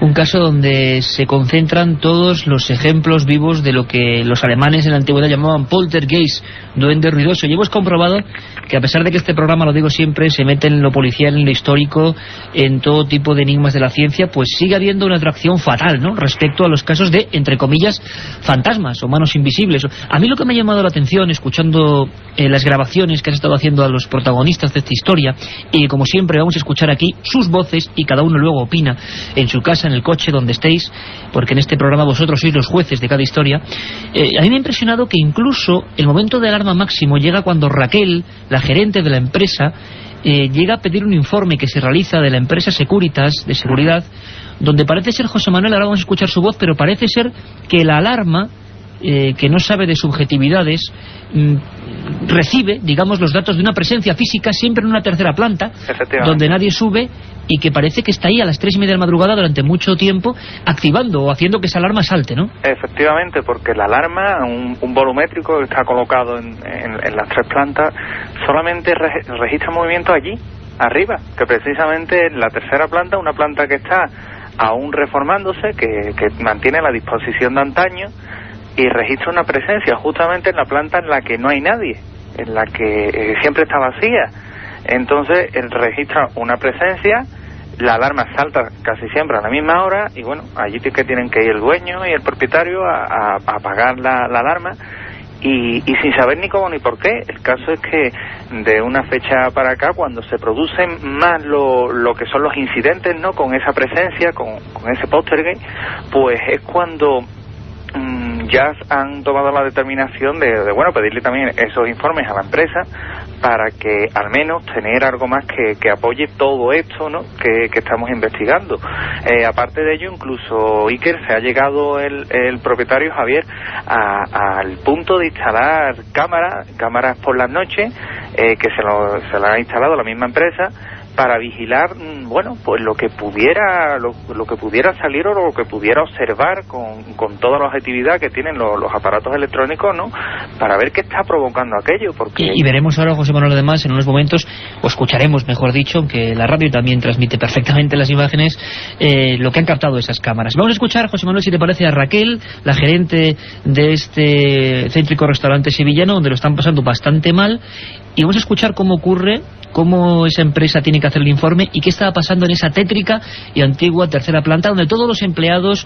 Un caso donde se concentran todos los ejemplos vivos de lo que los alemanes en la antigüedad llamaban poltergeist, duende ruidoso. Y hemos comprobado que, a pesar de que este programa, lo digo siempre, se mete en lo policial, en lo histórico, en todo tipo de enigmas de la ciencia, pues sigue habiendo una atracción fatal, ¿no?, respecto a los casos de, entre comillas, fantasmas o manos invisibles. A mí lo que me ha llamado la atención, escuchando las grabaciones que has estado haciendo a los protagonistas de esta historia, y como siempre vamos a escuchar aquí sus voces, y cada uno luego opina en su casa, en el coche, donde estéis, porque en este programa vosotros sois los jueces de cada historia. A mí me ha impresionado que incluso el momento de alarma máximo llega cuando Raquel, la gerente de la empresa, llega a pedir un informe que se realiza de la empresa Securitas, de seguridad, donde parece ser José Manuel, ahora vamos a escuchar su voz, pero parece ser que la alarma, que no sabe de subjetividades, recibe, digamos, los datos de una presencia física siempre en una tercera planta, donde nadie sube, y que parece que está ahí a las 3:30 de la madrugada durante mucho tiempo, activando o haciendo que esa alarma salte, ¿no? Efectivamente, porque la alarma, un volumétrico que está colocado en las 3 plantas, solamente registra movimiento allí, arriba, que precisamente en la tercera planta, una planta que está aún reformándose, que mantiene la disposición de antaño, y registra una presencia justamente en la planta en la que no hay nadie, en la que siempre está vacía. Entonces él registra una presencia, la alarma salta casi siempre a la misma hora, y bueno, allí que tienen que ir el dueño y el propietario a apagar la alarma, y sin saber ni cómo ni por qué. El caso es que de una fecha para acá, cuando se producen más lo que son los incidentes, ¿no?, con esa presencia, con ese poltergeist, pues es cuando ya han tomado la determinación de pedirle también esos informes a la empresa, para que al menos tener algo más que apoye todo esto, ¿no?, que estamos investigando. Aparte de ello, incluso Iker, se ha llegado el propietario Javier al punto de instalar cámaras por las noches, que se la ha instalado la misma empresa, para vigilar, pues lo que pudiera salir o lo que pudiera observar con toda la objetividad que tienen los aparatos electrónicos, ¿no?, para ver qué está provocando aquello. Porque... Y veremos ahora, José Manuel, además, en unos momentos, o escucharemos, mejor dicho, aunque la radio también transmite perfectamente las imágenes, lo que han captado esas cámaras. Vamos a escuchar, José Manuel, si te parece, a Raquel, la gerente de este céntrico restaurante sevillano, donde lo están pasando bastante mal, y vamos a escuchar cómo ocurre, cómo esa empresa tiene que hacer el informe y qué estaba pasando en esa tétrica y antigua tercera planta, donde todos los empleados,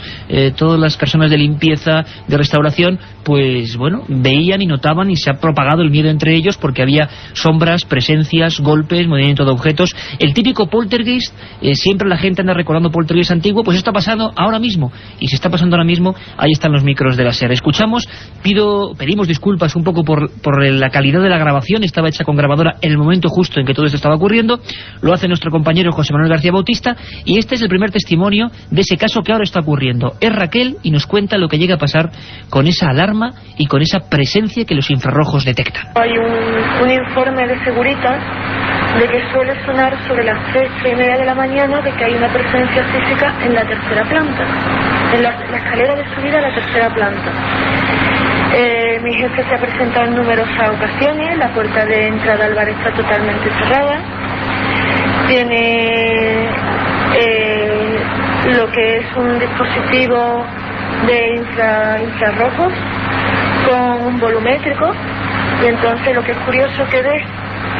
todas las personas de limpieza, de restauración, pues bueno, veían y notaban, y se ha propagado el miedo entre ellos, porque había sombras, presencias, golpes, movimiento de objetos. El típico poltergeist, siempre la gente anda recordando poltergeist antiguo, pues esto está pasando ahora mismo, y si está pasando ahora mismo, ahí están los micros de la SER. Escuchamos, pedimos disculpas un poco por la calidad de la grabación, estaba hecha con grabadora en el momento justo en que todo esto estaba ocurriendo. Lo hace nuestro compañero José Manuel García Bautista, y este es el primer testimonio de ese caso que ahora está ocurriendo. Es Raquel, y nos cuenta lo que llega a pasar con esa alarma y con esa presencia que los infrarrojos detectan. Hay un informe de Securitas de que suele sonar sobre las 3:30 de la mañana de que hay una presencia física en la tercera planta, en la escalera de subida a la tercera planta. Mi jefe se ha presentado en numerosas ocasiones, la puerta de entrada al bar está totalmente cerrada, tiene lo que es un dispositivo de infrarrojos con un volumétrico, y entonces lo que es curioso que ves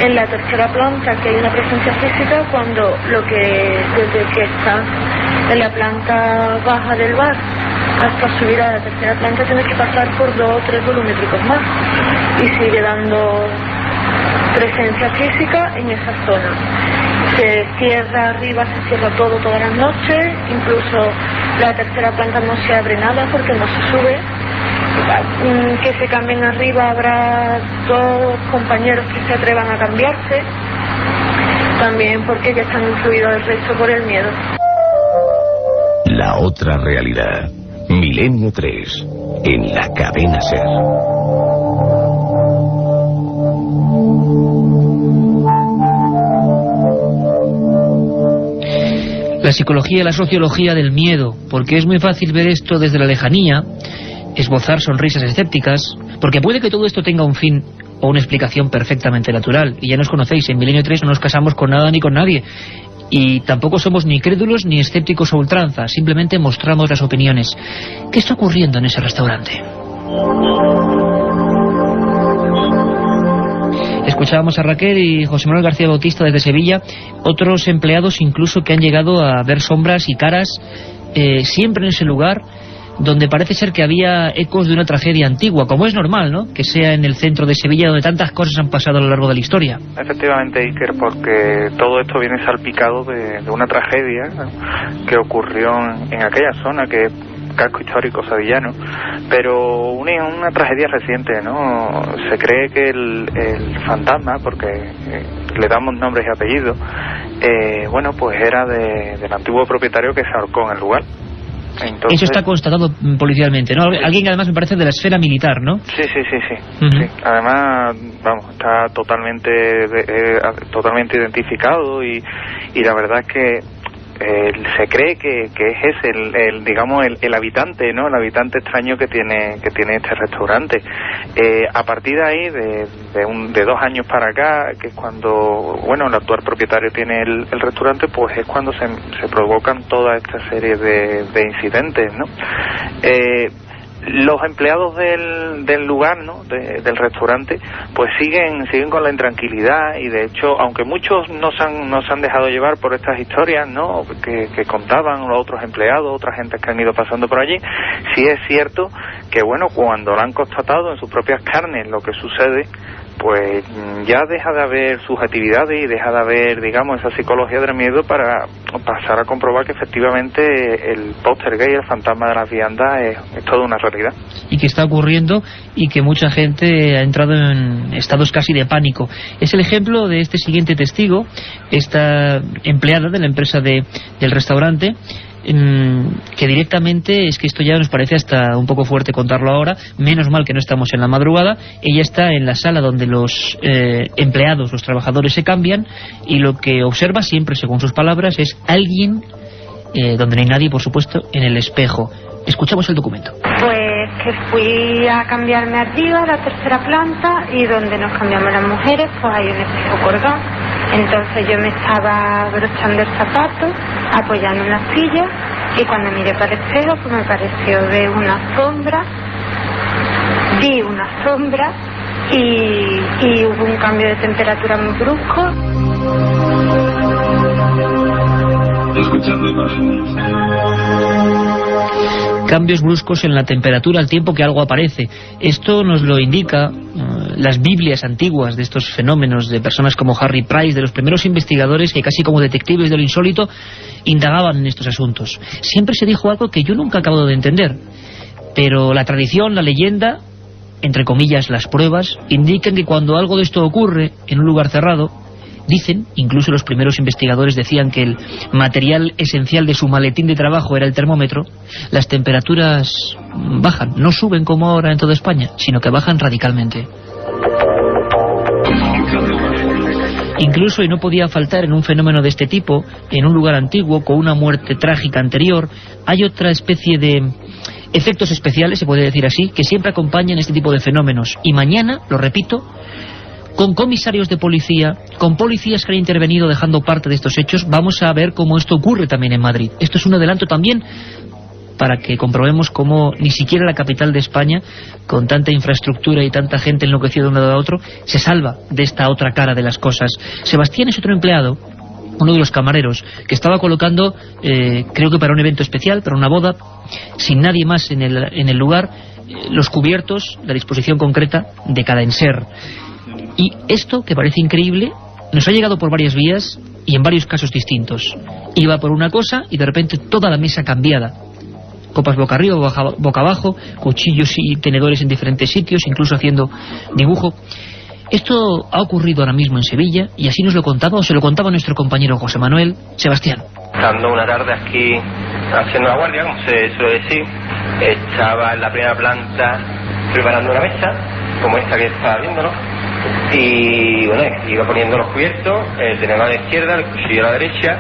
en la tercera planta que hay una presencia física, cuando desde que está en la planta baja del bar hasta subir a la tercera planta tienes que pasar por 2 o 3 volumétricos más, y sigue dando presencia física en esa zona. Se cierra arriba, se cierra todo todas las noches, incluso la tercera planta no se abre nada porque no se sube. Que se cambien arriba, habrá 2 compañeros que se atrevan a cambiarse, también porque ya están influidos el resto por el miedo. La otra realidad. Milenio 3, en la cadena SER. La psicología y la sociología del miedo, porque es muy fácil ver esto desde la lejanía, esbozar sonrisas escépticas, porque puede que todo esto tenga un fin o una explicación perfectamente natural, y ya nos conocéis, en Milenio 3 no nos casamos con nada ni con nadie, Y tampoco somos ni crédulos ni escépticos a ultranza, simplemente mostramos las opiniones. ¿Qué está ocurriendo en ese restaurante? Escuchábamos a Raquel y José Manuel García Bautista desde Sevilla, otros empleados incluso que han llegado a ver sombras y caras siempre en ese lugar, donde parece ser que había ecos de una tragedia antigua, como es normal, ¿no?, que sea en el centro de Sevilla, donde tantas cosas han pasado a lo largo de la historia. Efectivamente, Iker, porque todo esto viene salpicado de una tragedia, ¿no?, que ocurrió en aquella zona, que es casco histórico sevillano, pero una tragedia reciente, ¿no? Se cree que el fantasma, porque le damos nombres y apellidos, bueno, pues era del antiguo propietario que se ahorcó en el lugar. Entonces, eso está constatado policialmente, ¿no? Alguien que además me parece de la esfera militar, ¿no? Sí. Sí. Además, vamos, está totalmente identificado y la verdad es que se cree que es ese el habitante, ¿no?, el habitante extraño que tiene este restaurante. A partir de ahí, de 2 años para acá, que es cuando, bueno, el actual propietario tiene el restaurante, pues es cuando se provocan toda esta serie de incidentes, ¿no? Los empleados del lugar, ¿no?, del restaurante, pues siguen con la intranquilidad, y de hecho, aunque muchos no se han dejado llevar por estas historias, ¿no?, que contaban los otros empleados, otras gentes que han ido pasando por allí, sí es cierto que, bueno, cuando lo han constatado en sus propias carnes lo que sucede, pues ya deja de haber subjetividades y deja de haber, digamos, esa psicología del miedo para pasar a comprobar que efectivamente el poltergeist, el fantasma de las viandas, es toda una realidad. Y que está ocurriendo y que mucha gente ha entrado en estados casi de pánico. Es el ejemplo de este siguiente testigo, esta empleada de la empresa del restaurante, que directamente, es que esto ya nos parece hasta un poco fuerte contarlo ahora, menos mal que no estamos en la madrugada. Ella está en la sala donde los empleados, los trabajadores se cambian, y lo que observa siempre, según sus palabras, es alguien, donde no hay nadie, por supuesto, en el espejo. Escuchamos el documento. Pues que fui a cambiarme arriba a la 3ª planta, y donde nos cambiamos las mujeres, pues hay un espejo colgado. Entonces yo me estaba abrochando el zapato, apoyando en la silla, y cuando miré para el espejo, pues me pareció ver una sombra, vi una sombra, y hubo un cambio de temperatura muy brusco. Escuchando imágenes. Cambios bruscos en la temperatura al tiempo que algo aparece. Esto nos lo indica las Biblias antiguas de estos fenómenos, de personas como Harry Price, de los primeros investigadores que casi como detectives de lo insólito indagaban en estos asuntos. Siempre se dijo algo que yo nunca he acabado de entender, pero la tradición, la leyenda, entre comillas las pruebas, indican que cuando algo de esto ocurre en un lugar cerrado, dicen, incluso los primeros investigadores decían que el material esencial de su maletín de trabajo era el termómetro, las temperaturas bajan, no suben como ahora en toda España, sino que bajan radicalmente. Incluso, y no podía faltar en un fenómeno de este tipo, en un lugar antiguo, con una muerte trágica anterior, hay otra especie de efectos especiales, se puede decir así, que siempre acompañan este tipo de fenómenos. Y mañana, lo repito, con comisarios de policía, con policías que han intervenido dejando parte de estos hechos, vamos a ver cómo esto ocurre también en Madrid. Esto es un adelanto también para que comprobemos cómo ni siquiera la capital de España, con tanta infraestructura y tanta gente enloquecida de un lado a otro, se salva de esta otra cara de las cosas. Sebastián es otro empleado, uno de los camareros, que estaba colocando, creo que para un evento especial, para una boda, sin nadie más en el lugar, los cubiertos, la disposición concreta de cada enser. Y esto, que parece increíble, nos ha llegado por varias vías y en varios casos distintos. Iba por una cosa y de repente toda la mesa cambiada. Copas boca arriba, boca abajo, cuchillos y tenedores en diferentes sitios, incluso haciendo dibujo. Esto ha ocurrido ahora mismo en Sevilla, y así nos lo contaba, o se lo contaba nuestro compañero José Manuel. Sebastián. Dando una tarde aquí, haciendo la guardia, como se suele decir, estaba en la primera planta preparando una mesa, como esta que está viéndolo, y bueno, iba poniendo los cubiertos, el tenedor a la izquierda, el cuchillo a la derecha,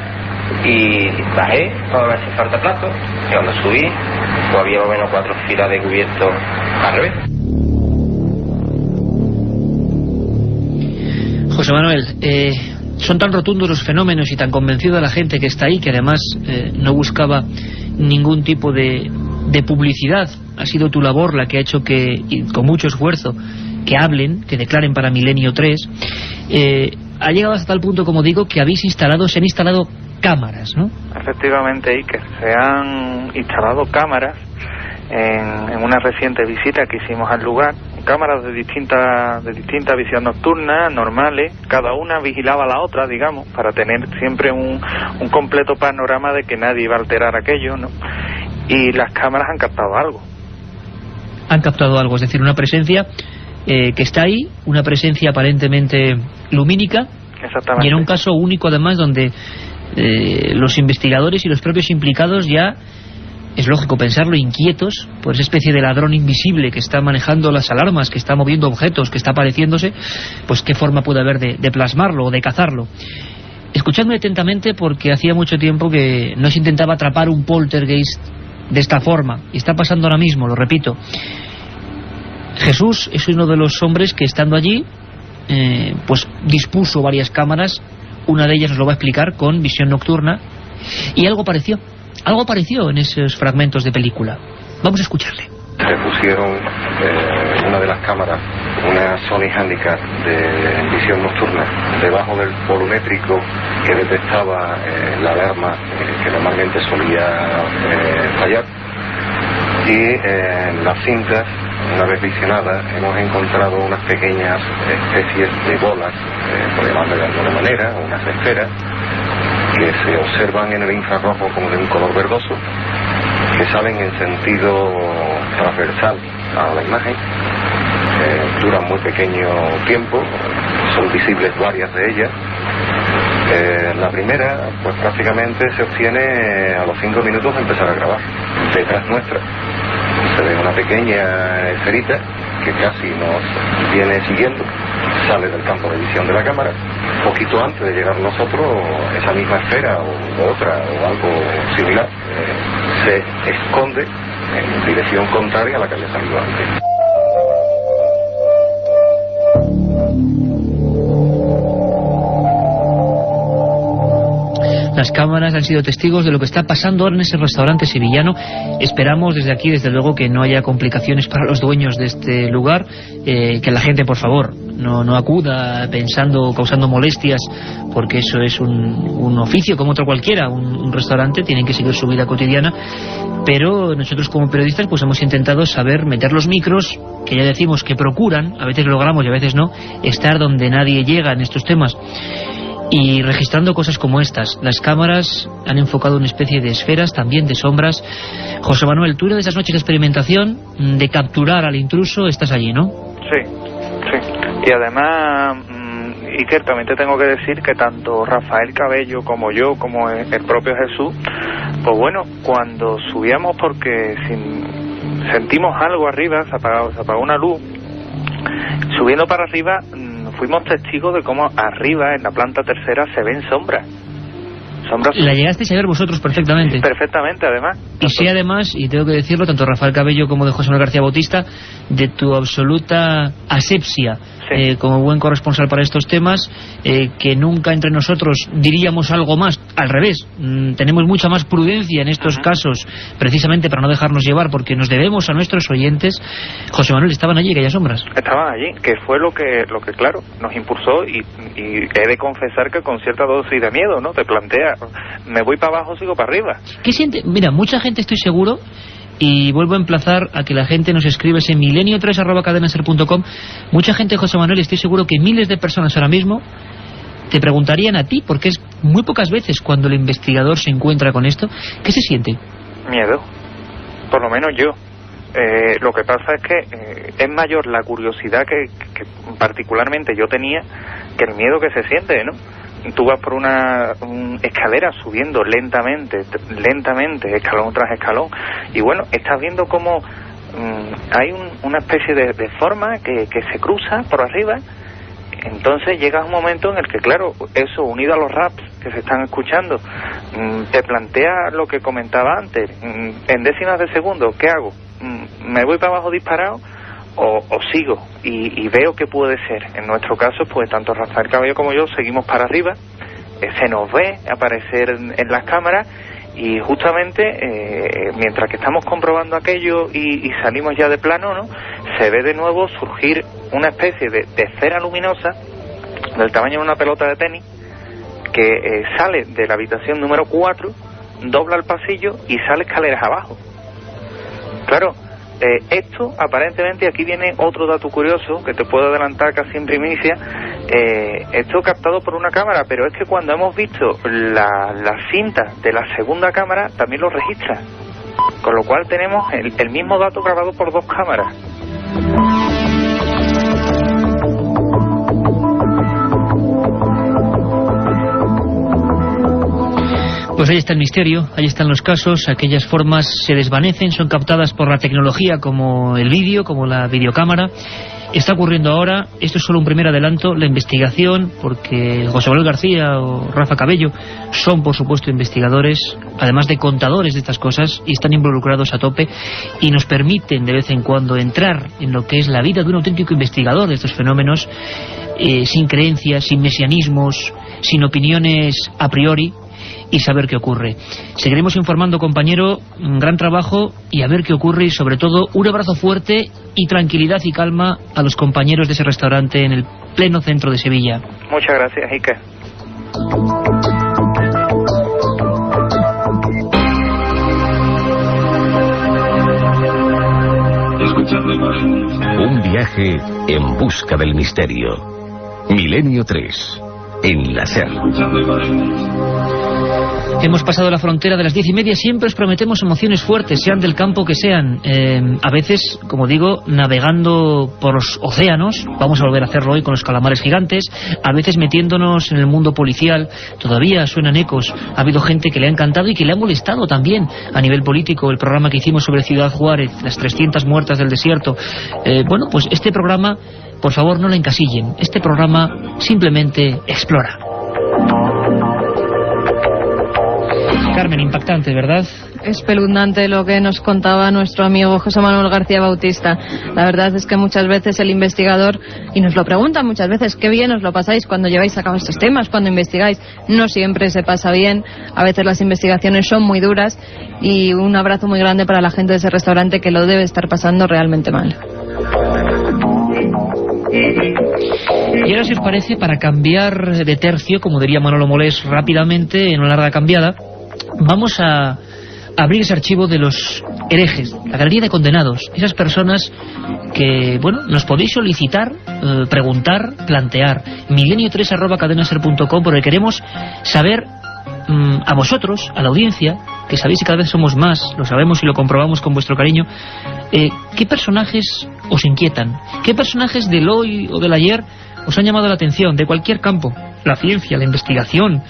y bajé para ver si falta plato, y cuando subí, pues había más o menos 4 filas de cubiertos al revés. José Manuel, Son tan rotundos los fenómenos y tan convencida la gente que está ahí, que además no buscaba ningún tipo de publicidad. Ha sido tu labor la que ha hecho que, y con mucho esfuerzo, que hablen, que declaren para Milenio 3. Ha llegado hasta tal punto, como digo, que se han instalado cámaras, ¿no? Efectivamente, Iker, se han instalado cámaras en una reciente visita que hicimos al lugar, cámaras de distinta visión nocturna, normales, cada una vigilaba a la otra, digamos, para tener siempre un completo panorama de que nadie iba a alterar aquello, ¿no? Y las cámaras han captado algo. Han captado algo, es decir, una presencia que está ahí, una presencia aparentemente lumínica. Exactamente. Y en un caso único, además, donde los investigadores y los propios implicados ya, es lógico pensarlo, inquietos por esa especie de ladrón invisible que está manejando las alarmas, que está moviendo objetos, que está apareciéndose, pues qué forma puede haber de plasmarlo o de cazarlo. Escuchadme atentamente, porque hacía mucho tiempo que no se intentaba atrapar un poltergeist de esta forma, y está pasando ahora mismo, lo repito. Jesús es uno de los hombres que, estando allí, pues dispuso varias cámaras. Una de ellas nos lo va a explicar, con visión nocturna, y algo apareció en esos fragmentos de película. Vamos a escucharle. Se pusieron una de las cámaras, una Sony Handicap de visión nocturna, debajo del volumétrico que detectaba la alarma que normalmente solía fallar, y en las cintas, una vez visionadas, hemos encontrado unas pequeñas especies de bolas, por llamarlo de alguna manera, unas esferas, que se observan en el infrarrojo como de un color verdoso, que salen en sentido transversal a la imagen, duran muy pequeño tiempo, son visibles varias de ellas. La primera, pues prácticamente se obtiene a los 5 minutos de empezar a grabar. Detrás nuestra se ve una pequeña esferita que casi nos viene siguiendo, sale del campo de visión de la cámara. Poquito antes de llegar nosotros, esa misma esfera o otra o algo similar se esconde en dirección contraria a la que había salido antes. Las cámaras han sido testigos de lo que está pasando ahora en ese restaurante sevillano. Esperamos desde aquí, desde luego, que no haya complicaciones para los dueños de este lugar, que la gente, por favor, no acuda causando molestias, porque eso es un oficio como otro cualquiera, un restaurante, tienen que seguir su vida cotidiana. Pero nosotros, como periodistas, pues hemos intentado meter los micros, que ya decimos que procuran, a veces logramos y a veces no, estar donde nadie llega en estos temas, y registrando cosas como estas. Las cámaras han enfocado una especie de esferas, también de sombras. José Manuel, tú, de esas noches de experimentación, de capturar al intruso, estás allí, ¿no? Sí. Y además, Iker, también te tengo que decir que tanto Rafael Cabello como yo, como el propio Jesús, pues bueno, cuando subíamos, porque sentimos algo arriba, se apagó una luz, subiendo para arriba, fuimos testigos de cómo arriba, en la planta tercera, se ven sombras. La llegasteis a ver vosotros perfectamente. Perfectamente, además. Y sí, además, y tengo que decirlo, tanto Rafael Cabello como de José Manuel García Bautista, de tu absoluta asepsia, como buen corresponsal para estos temas, que nunca entre nosotros diríamos algo más. Al revés, tenemos mucha más prudencia en estos casos, precisamente para no dejarnos llevar, porque nos debemos a nuestros oyentes. José Manuel, ¿estaban allí aquellas sombras? Estaban allí, que fue lo que claro, nos impulsó, y he de confesar que con cierta dosis de miedo, ¿no? Te plantea, ¿me voy para abajo o sigo para arriba? ¿Qué siente? Mira, mucha gente, estoy seguro, y vuelvo a emplazar a que la gente nos escribe en milenio3@cadenaser.com. Mucha gente, José Manuel, estoy seguro que miles de personas ahora mismo te preguntarían a ti, porque es muy pocas veces cuando el investigador se encuentra con esto. ¿Qué se siente? Miedo, por lo menos yo. Lo que pasa es que es mayor la curiosidad que particularmente yo tenía que el miedo que se siente, ¿no? Tú vas por una escalera subiendo lentamente, escalón tras escalón, y bueno, estás viendo cómo hay una especie de forma que se cruza por arriba. Entonces llega un momento en el que, claro, eso unido a los raps que se están escuchando, te plantea lo que comentaba antes, en décimas de segundo, ¿qué hago? ¿Me voy para abajo disparado o sigo y veo que puede ser. En nuestro caso, pues tanto Rafael Cabello como yo seguimos para arriba, se nos ve aparecer en las cámaras y justamente mientras que estamos comprobando aquello y salimos ya de plano, ¿no?, se ve de nuevo surgir una especie de esfera luminosa del tamaño de una pelota de tenis que sale de la habitación número 4, dobla el pasillo y sale escaleras abajo. Claro, esto aparentemente, aquí viene otro dato curioso que te puedo adelantar casi en primicia. Esto captado por una cámara, pero es que cuando hemos visto la cinta de la segunda cámara también lo registra, con lo cual tenemos el mismo dato grabado por dos cámaras. Pues ahí está el misterio, ahí están los casos, aquellas formas se desvanecen, son captadas por la tecnología como el vídeo, como la videocámara. Está ocurriendo ahora, esto es solo un primer adelanto, la investigación, porque José Manuel García o Rafa Cabello son por supuesto investigadores, además de contadores de estas cosas, y están involucrados a tope y nos permiten de vez en cuando entrar en lo que es la vida de un auténtico investigador de estos fenómenos, sin creencias, sin mesianismos, sin opiniones a priori, y saber qué ocurre. Seguiremos informando, compañero, un gran trabajo y a ver qué ocurre, y sobre todo un abrazo fuerte y tranquilidad y calma a los compañeros de ese restaurante en el pleno centro de Sevilla. Muchas gracias, Iker. Un viaje en busca del misterio. Milenio 3, en la SER. Hemos pasado la frontera de las 10:30, siempre os prometemos emociones fuertes, sean del campo que sean. A veces, como digo, navegando por los océanos, vamos a volver a hacerlo hoy con los calamares gigantes, a veces metiéndonos en el mundo policial, todavía suenan ecos, ha habido gente que le ha encantado y que le ha molestado también a nivel político, el programa que hicimos sobre Ciudad Juárez, las 300 muertas del desierto. Bueno, pues este programa, por favor, no lo encasillen, este programa simplemente explora. Carmen, impactante, ¿verdad? Espeluznante lo que nos contaba nuestro amigo José Manuel García Bautista. La verdad es que muchas veces el investigador, y nos lo preguntan muchas veces, qué bien os lo pasáis cuando lleváis a cabo estos temas, cuando investigáis. No siempre se pasa bien, a veces las investigaciones son muy duras, y un abrazo muy grande para la gente de ese restaurante que lo debe estar pasando realmente mal. Y ahora, si os parece, para cambiar de tercio, como diría Manolo Molés rápidamente, en una larga cambiada, vamos a abrir ese archivo de los herejes, la galería de condenados, esas personas que, bueno, nos podéis solicitar, preguntar, plantear. milenio3@cadenaser.com, porque queremos saber a vosotros, a la audiencia, que sabéis que cada vez somos más, lo sabemos y lo comprobamos con vuestro cariño, ¿qué personajes os inquietan? ¿Qué personajes del hoy o del ayer os han llamado la atención, de cualquier campo? La ciencia, la investigación.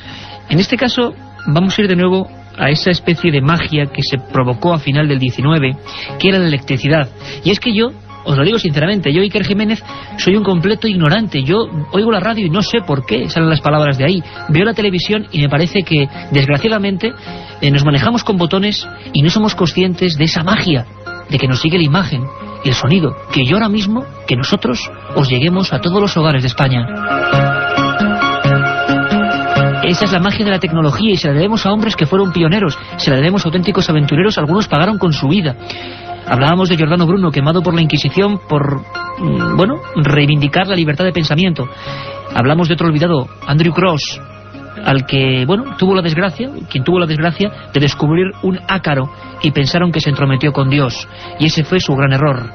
En este caso vamos a ir de nuevo a esa especie de magia que se provocó a final del 19, que era la electricidad. Y es que yo, os lo digo sinceramente, yo, Iker Jiménez, soy un completo ignorante. Yo oigo la radio y no sé por qué salen las palabras de ahí. Veo la televisión y me parece que, desgraciadamente, nos manejamos con botones y no somos conscientes de esa magia, de que nos sigue la imagen y el sonido, que yo ahora mismo, que nosotros os lleguemos a todos los hogares de España. Esa es la magia de la tecnología, y se la debemos a hombres que fueron pioneros, se la debemos a auténticos aventureros, algunos pagaron con su vida. Hablábamos de Giordano Bruno, quemado por la Inquisición por, reivindicar la libertad de pensamiento. Hablamos de otro olvidado, Andrew Cross, al que, quien tuvo la desgracia de descubrir un ácaro y pensaron que se entrometió con Dios, y ese fue su gran error.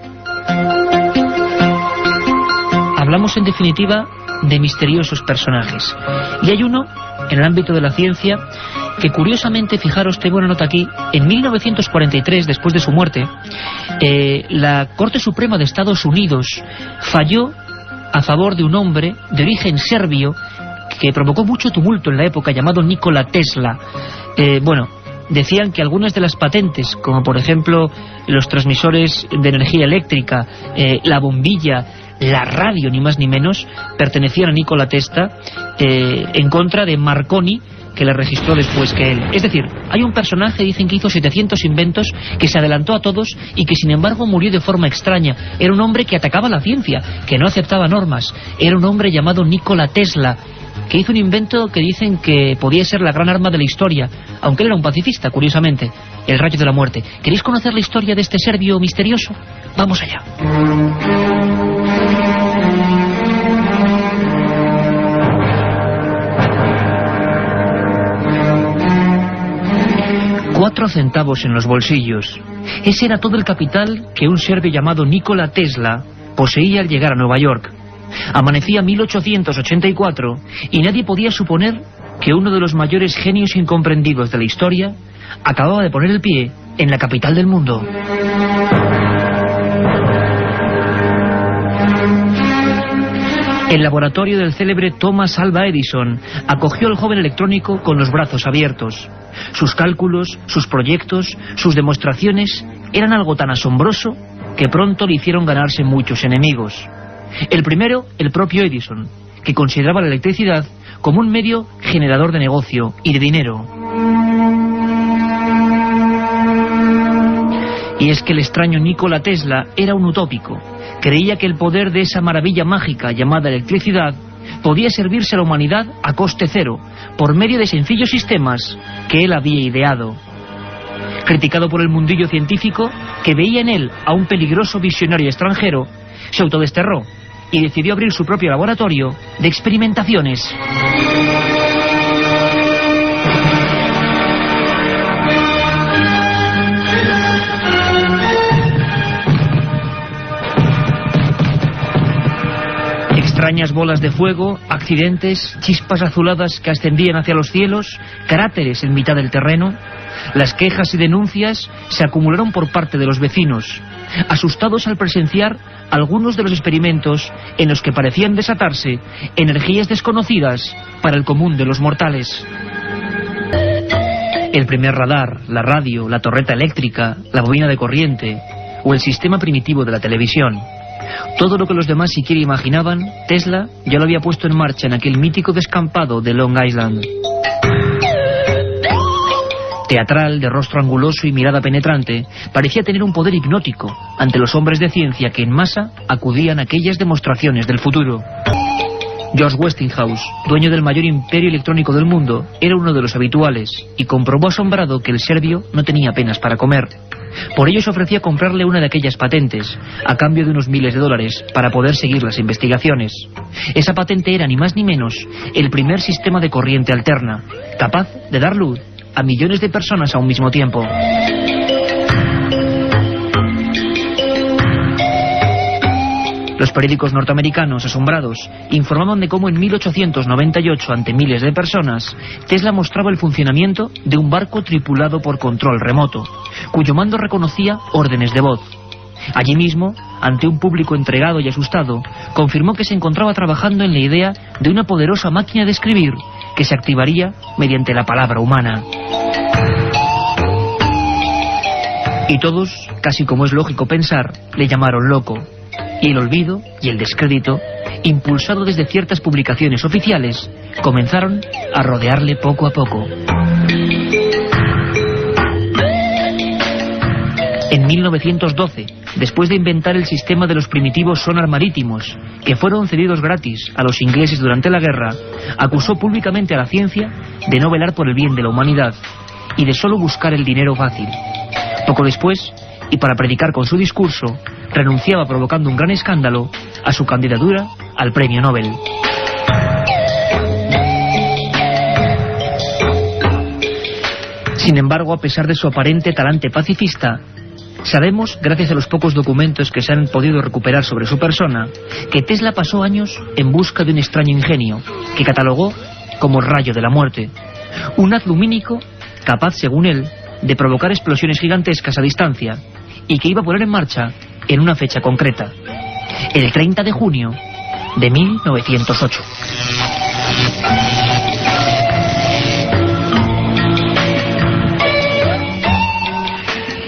Hablamos, en definitiva, de misteriosos personajes. Y hay uno, en el ámbito de la ciencia, que curiosamente, fijaros, tengo una nota aquí, en 1943, después de su muerte, la Corte Suprema de Estados Unidos falló a favor de un hombre de origen serbio que provocó mucho tumulto en la época, llamado Nikola Tesla. Decían que algunas de las patentes, como por ejemplo los transmisores de energía eléctrica, la bombilla, la radio, ni más ni menos, pertenecían a Nikola Tesla, en contra de Marconi, que le registró después que él. Es decir, hay un personaje, dicen, que hizo 700 inventos, que se adelantó a todos y que sin embargo murió de forma extraña. Era un hombre que atacaba la ciencia, que no aceptaba normas. Era un hombre llamado Nikola Tesla, que hizo un invento que dicen que podía ser la gran arma de la historia, aunque él era un pacifista, curiosamente, el rayo de la muerte. ¿Queréis conocer la historia de este serbio misterioso? Vamos allá. 4 centavos en los bolsillos. Ese era todo el capital que un serbio llamado Nikola Tesla poseía al llegar a Nueva York. Amanecía 1884 y nadie podía suponer que uno de los mayores genios incomprendidos de la historia acababa de poner el pie en la capital del mundo. El laboratorio del célebre Thomas Alva Edison acogió al joven electrónico con los brazos abiertos. Sus cálculos, sus proyectos, sus demostraciones eran algo tan asombroso que pronto le hicieron ganarse muchos enemigos. El primero, el propio Edison, que consideraba la electricidad como un medio generador de negocio y de dinero. Y es que el extraño Nikola Tesla era un utópico. Creía que el poder de esa maravilla mágica llamada electricidad podía servirse a la humanidad a coste cero, por medio de sencillos sistemas que él había ideado. Criticado por el mundillo científico, que veía en él a un peligroso visionario extranjero, se autodesterró y decidió abrir su propio laboratorio de experimentaciones. Extrañas bolas de fuego, accidentes, chispas azuladas que ascendían hacia los cielos, cráteres en mitad del terreno. Las quejas y denuncias se acumularon por parte de los vecinos, asustados al presenciar algunos de los experimentos en los que parecían desatarse energías desconocidas para el común de los mortales. El primer radar, la radio, la torreta eléctrica, la bobina de corriente o el sistema primitivo de la televisión. Todo lo que los demás siquiera imaginaban, Tesla ya lo había puesto en marcha en aquel mítico descampado de Long Island. Teatral, de rostro anguloso y mirada penetrante, parecía tener un poder hipnótico ante los hombres de ciencia que en masa acudían a aquellas demostraciones del futuro. George Westinghouse, dueño del mayor imperio electrónico del mundo, era uno de los habituales y comprobó asombrado que el serbio no tenía apenas para comer. Por ello se ofrecía comprarle una de aquellas patentes, a cambio de unos miles de dólares, para poder seguir las investigaciones. Esa patente era ni más ni menos el primer sistema de corriente alterna, capaz de dar luz a millones de personas a un mismo tiempo. Los periódicos norteamericanos, asombrados, informaban de cómo en 1898, ante miles de personas, Tesla mostraba el funcionamiento de un barco tripulado por control remoto, cuyo mando reconocía órdenes de voz. Allí mismo, ante un público entregado y asustado, confirmó que se encontraba trabajando en la idea de una poderosa máquina de escribir que se activaría mediante la palabra humana. Y todos, casi como es lógico pensar, le llamaron loco. Y el olvido y el descrédito, impulsado desde ciertas publicaciones oficiales, comenzaron a rodearle poco a poco. En 1912, después de inventar el sistema de los primitivos sonar marítimos, que fueron cedidos gratis a los ingleses durante la guerra, acusó públicamente a la ciencia de no velar por el bien de la humanidad y de solo buscar el dinero fácil. Poco después, y para predicar con su discurso, renunciaba, provocando un gran escándalo, a su candidatura al premio Nobel. Sin embargo, a pesar de su aparente talante pacifista, sabemos, gracias a los pocos documentos que se han podido recuperar sobre su persona, que Tesla pasó años en busca de un extraño ingenio, que catalogó como el rayo de la muerte. Un haz lumínico capaz, según él, de provocar explosiones gigantescas a distancia, y que iba a poner en marcha en una fecha concreta, el 30 de junio de 1908.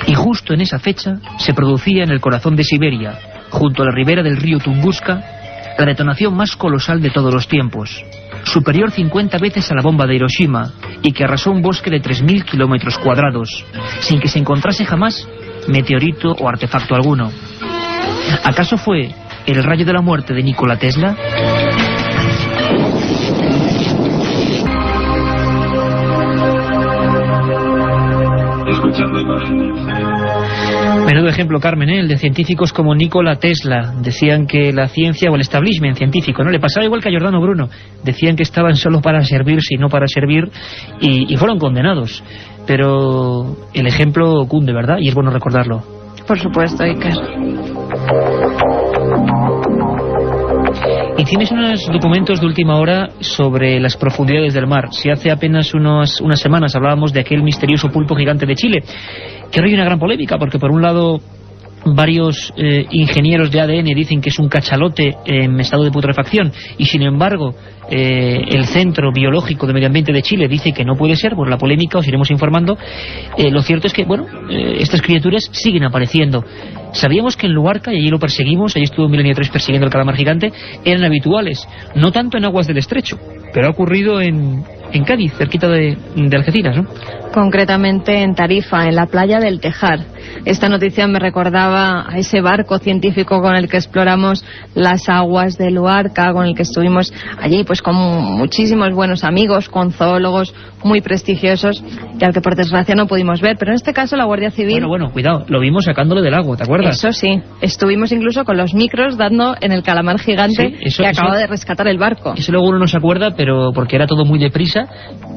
Y justo en esa fecha se producía en el corazón de Siberia, junto a la ribera del río Tunguska, la detonación más colosal de todos los tiempos. superior 50 veces a la bomba de Hiroshima y que arrasó un bosque de 3.000 kilómetros cuadrados, sin que se encontrase jamás meteorito o artefacto alguno. ¿Acaso fue el rayo de la muerte de Nikola Tesla? Escuchando imágenes. Menudo ejemplo, Carmen, ¿eh? El de científicos como Nikola Tesla. Decían que la ciencia, o el establishment científico, ¿no? Le pasaba igual que a Giordano Bruno. Decían que estaban solo para servir, si no para servir, y fueron condenados. Pero el ejemplo cunde, ¿verdad? Y es bueno recordarlo. Por supuesto, Iker. Y tienes unos documentos de última hora sobre las profundidades del mar. Si hace apenas unas semanas hablábamos de aquel misterioso pulpo gigante de Chile, que ahora hay una gran polémica, porque por un lado varios ingenieros de ADN dicen que es un cachalote en estado de putrefacción, y sin embargo el Centro Biológico de Medio Ambiente de Chile dice que no puede ser. Por la polémica os iremos informando. Lo cierto es que, estas criaturas siguen apareciendo. Sabíamos que en Luarca, y allí lo perseguimos, allí estuvo Milenio 3 persiguiendo el calamar gigante, eran habituales, no tanto en aguas del estrecho, pero ha ocurrido en Cádiz, cerquita de Algeciras, ¿no? Concretamente en Tarifa, en la playa del Tejar. Esta noticia me recordaba a ese barco científico con el que exploramos las aguas de Luarca, con el que estuvimos allí pues con muchísimos buenos amigos, con zoólogos muy prestigiosos, y al que por desgracia no pudimos ver. Pero en este caso la Guardia Civil... Bueno, cuidado, lo vimos sacándolo del agua, ¿te acuerdas? Eso sí, estuvimos incluso con los micros dando en el calamar gigante, sí, que acaba de rescatar el barco. Eso luego uno no se acuerda, pero porque era todo muy deprisa,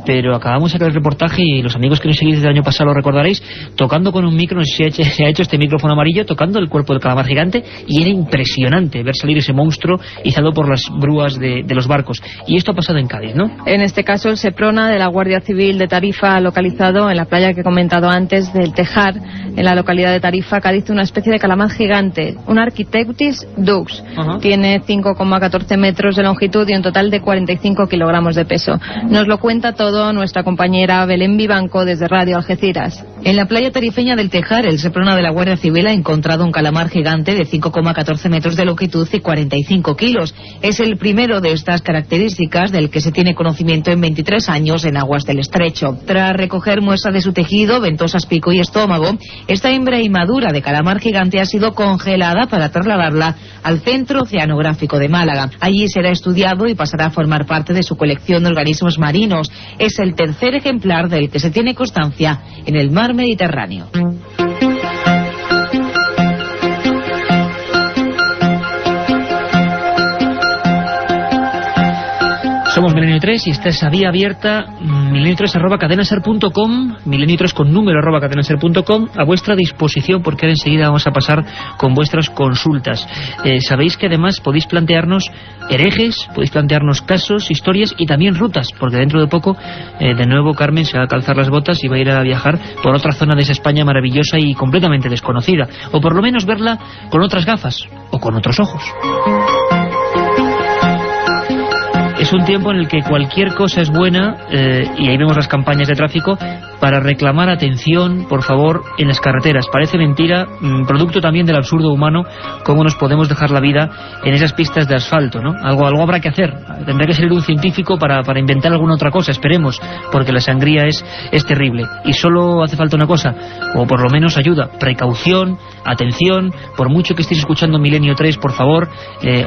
pero acabamos de sacar el reportaje y los amigos que nos seguís desde el año pasado lo recordaréis, tocando con un micro, se ha hecho este micrófono amarillo, tocando el cuerpo del calamar gigante, y era impresionante ver salir ese monstruo izado por las grúas de los barcos. Y esto ha pasado en Cádiz, ¿no? En este caso el Seprona de la Guardia Civil de Tarifa, localizado en la playa que he comentado antes del Tejar, en la localidad de Tarifa, Cádiz, una especie de calamar gigante, un Architeutis dux. Tiene 5,14 metros de longitud y un total de 45 kilogramos de peso. Nos lo cuenta todo nuestra compañera Belén Vivanco desde Radio Algeciras. En la playa tarifeña del Tejar, el Seprona de la Guardia Civil ha encontrado un calamar gigante de 5,14 metros de longitud y 45 kilos. Es el primero de estas características del que se tiene conocimiento en 23 años en aguas del estrecho. Tras recoger muestra de su tejido, ventosas, pico y estómago, esta hembra inmadura de calamar gigante ha sido congelada para trasladarla al Centro Oceanográfico de Málaga. Allí será estudiado y pasará a formar parte de su colección de organismos marinos. Es el tercer ejemplar del que se tiene constancia en el mar Mediterráneo. Somos Milenio 3 y esta es a vía abierta, milenio3@cadenaser.com, milenio3 con número @cadenaser.com, a vuestra disposición, porque ahora enseguida vamos a pasar con vuestras consultas. Sabéis que además podéis plantearnos herejes, podéis plantearnos casos, historias y también rutas, porque dentro de poco, de nuevo, Carmen se va a calzar las botas y va a ir a viajar por otra zona de esa España maravillosa y completamente desconocida, o por lo menos verla con otras gafas o con otros ojos. Es un tiempo en el que cualquier cosa es buena, y ahí vemos las campañas de tráfico para reclamar atención, por favor, en las carreteras. Parece mentira, producto también del absurdo humano, cómo nos podemos dejar la vida en esas pistas de asfalto, ¿no? Algo habrá que hacer. Tendrá que salir un científico para inventar alguna otra cosa, esperemos, porque la sangría es terrible. Y solo hace falta una cosa, o por lo menos ayuda, precaución, atención. Por mucho que estéis escuchando Milenio 3, por favor,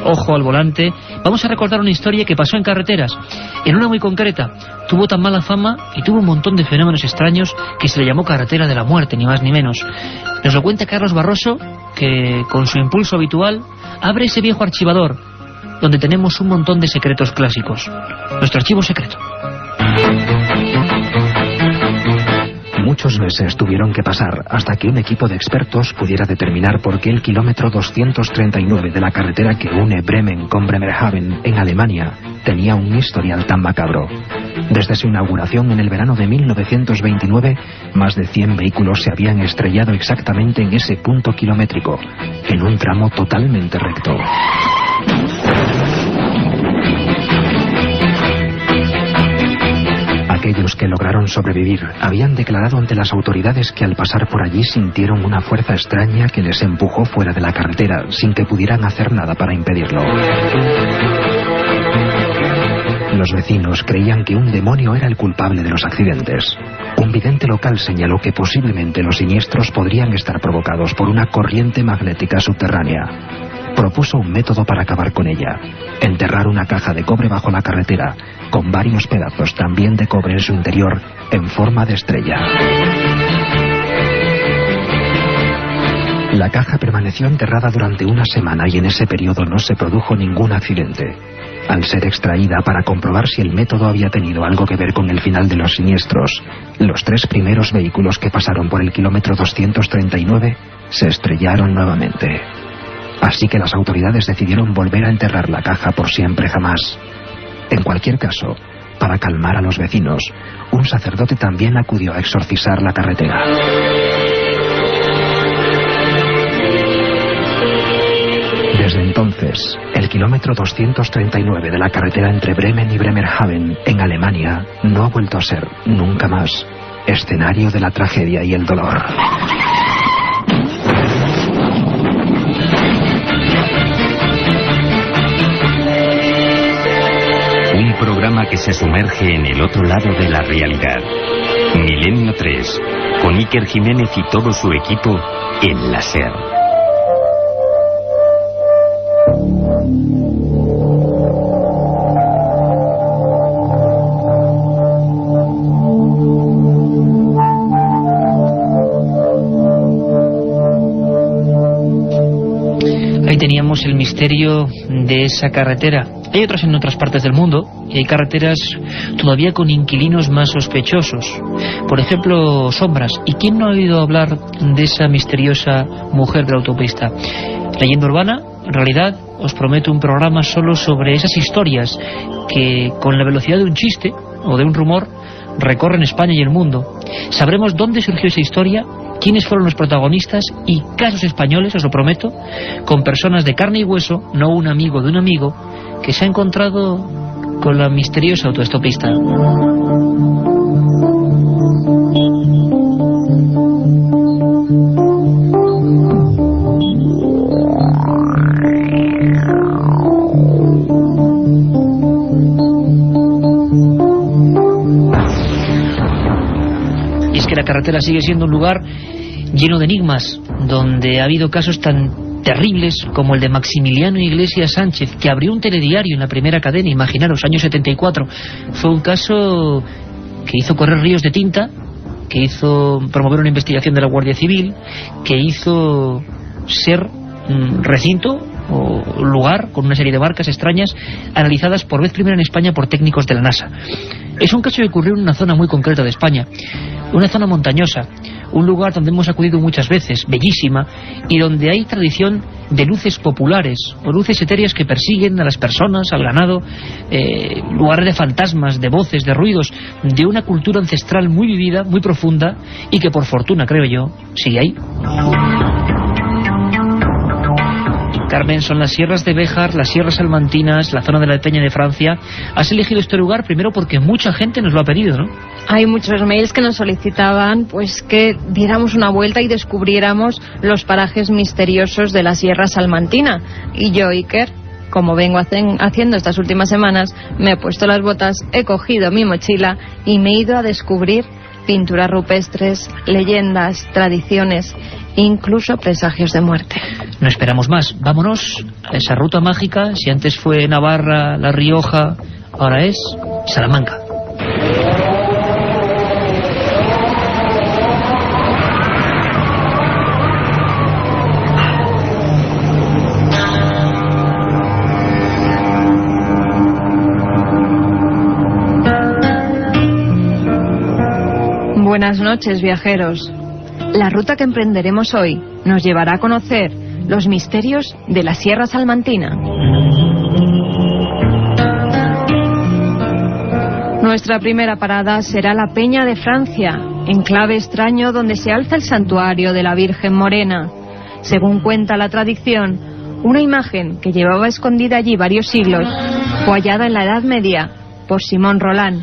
ojo al volante. Vamos a recordar una historia que pasó en carreteras, en una muy concreta. Tuvo tan mala fama y tuvo un montón de fenómenos extraños que se le llamó carretera de la muerte, ni más ni menos. Nos lo cuenta Carlos Barroso, que con su impulso habitual abre ese viejo archivador donde tenemos un montón de secretos clásicos. Nuestro archivo secreto. Muchos meses tuvieron que pasar hasta que un equipo de expertos pudiera determinar por qué el kilómetro 239 de la carretera que une Bremen con Bremerhaven en Alemania tenía un historial tan macabro. Desde su inauguración en el verano de 1929, más de 100 vehículos se habían estrellado exactamente en ese punto kilométrico, en un tramo totalmente recto. Aquellos que lograron sobrevivir habían declarado ante las autoridades que al pasar por allí sintieron una fuerza extraña que les empujó fuera de la carretera sin que pudieran hacer nada para impedirlo. Los vecinos creían que un demonio era el culpable de los accidentes. Un vidente local señaló que posiblemente los siniestros podrían estar provocados por una corriente magnética subterránea. Propuso un método para acabar con ella: enterrar una caja de cobre bajo la carretera, con varios pedazos también de cobre en su interior, en forma de estrella. La caja permaneció enterrada durante una semana y en ese periodo no se produjo ningún accidente. Al ser extraída para comprobar si el método había tenido algo que ver con el final de los siniestros, los 3 primeros vehículos que pasaron por el kilómetro 239 se estrellaron nuevamente. Así que las autoridades decidieron volver a enterrar la caja por siempre jamás. En cualquier caso, para calmar a los vecinos, un sacerdote también acudió a exorcizar la carretera. Desde entonces, el kilómetro 239 de la carretera entre Bremen y Bremerhaven, en Alemania, no ha vuelto a ser, nunca más, escenario de la tragedia y el dolor. Un programa que se sumerge en el otro lado de la realidad. Milenio 3, con Iker Jiménez y todo su equipo en la SER. Ahí teníamos el misterio de esa carretera. Hay otras en otras partes del mundo y hay carreteras todavía con inquilinos más sospechosos. Por ejemplo, Sombras. ¿Y quién no ha oído hablar de esa misteriosa mujer de la autopista? Leyenda urbana. En realidad, os prometo un programa solo sobre esas historias que, con la velocidad de un chiste o de un rumor, recorren España y el mundo. Sabremos dónde surgió esa historia, quiénes fueron los protagonistas y casos españoles, os lo prometo, con personas de carne y hueso, no un amigo de un amigo, que se ha encontrado con la misteriosa autoestopista. La carretera sigue siendo un lugar lleno de enigmas, donde ha habido casos tan terribles como el de Maximiliano Iglesias Sánchez, que abrió un telediario en la primera cadena, imaginaros, año 74. Fue un caso que hizo correr ríos de tinta, que hizo promover una investigación de la Guardia Civil, que hizo ser un recinto o lugar con una serie de barcas extrañas analizadas por vez primera en España por técnicos de la NASA. Es un caso que ocurrió en una zona muy concreta de España, una zona montañosa, un lugar donde hemos acudido muchas veces, bellísima, y donde hay tradición de luces populares o luces etéreas que persiguen a las personas, al ganado, lugares de fantasmas, de voces, de ruidos, de una cultura ancestral muy vivida, muy profunda, y que por fortuna, creo yo, sigue ahí. Carmen, son las sierras de Béjar, las sierras salmantinas, la zona de la Peña de Francia. Has elegido este lugar primero porque mucha gente nos lo ha pedido, ¿no? Hay muchos mails que nos solicitaban pues que diéramos una vuelta y descubriéramos los parajes misteriosos de la Sierra Salmantina. Y yo, Iker, como vengo haciendo estas últimas semanas, me he puesto las botas, he cogido mi mochila y me he ido a descubrir pinturas rupestres, leyendas, tradiciones, incluso presagios de muerte. No esperamos más, vámonos a esa ruta mágica. Si antes fue Navarra, La Rioja, ahora es Salamanca. Buenas noches, viajeros. La ruta que emprenderemos hoy nos llevará a conocer los misterios de la Sierra Salmantina. Nuestra primera parada será la Peña de Francia, enclave extraño donde se alza el santuario de la Virgen Morena. Según cuenta la tradición, una imagen que llevaba escondida allí varios siglos fue hallada en la Edad Media por Simón Roland,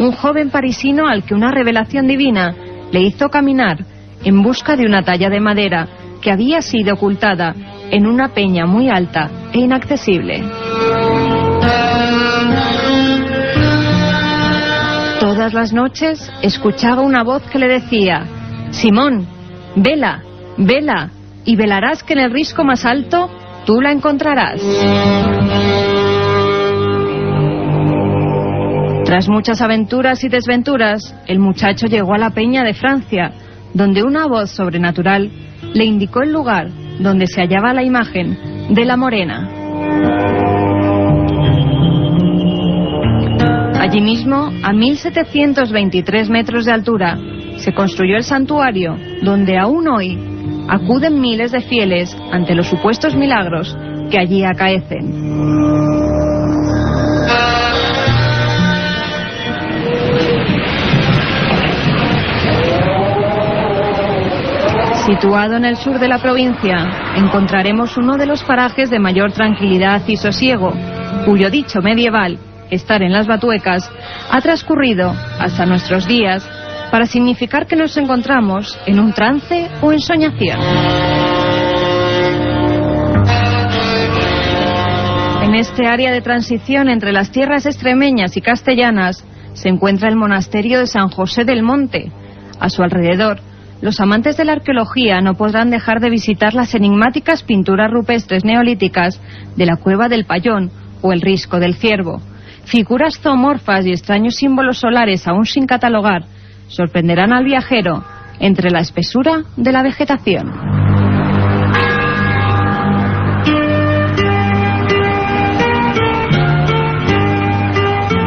un joven parisino al que una revelación divina le hizo caminar en busca de una talla de madera que había sido ocultada en una peña muy alta e inaccesible. todas las noches escuchaba una voz que le decía: Simón, vela, vela, y velarás que en el risco más alto tú la encontrarás. Tras muchas aventuras y desventuras, el muchacho llegó a la Peña de Francia, donde una voz sobrenatural le indicó el lugar donde se hallaba la imagen de la Morena. Allí mismo, a 1723 metros de altura, se construyó el santuario, donde aún hoy acuden miles de fieles ante los supuestos milagros que allí acaecen. Situado en el sur de la provincia, encontraremos uno de los parajes de mayor tranquilidad y sosiego, cuyo dicho medieval, estar en las Batuecas, ha transcurrido hasta nuestros días para significar que nos encontramos en un trance o ensoñación. En este área de transición entre las tierras extremeñas y castellanas se encuentra el monasterio de San José del Monte. A su alrededor, los amantes de la arqueología no podrán dejar de visitar las enigmáticas pinturas rupestres neolíticas de la Cueva del Payón o el Risco del Ciervo. Figuras zoomorfas y extraños símbolos solares aún sin catalogar sorprenderán al viajero entre la espesura de la vegetación.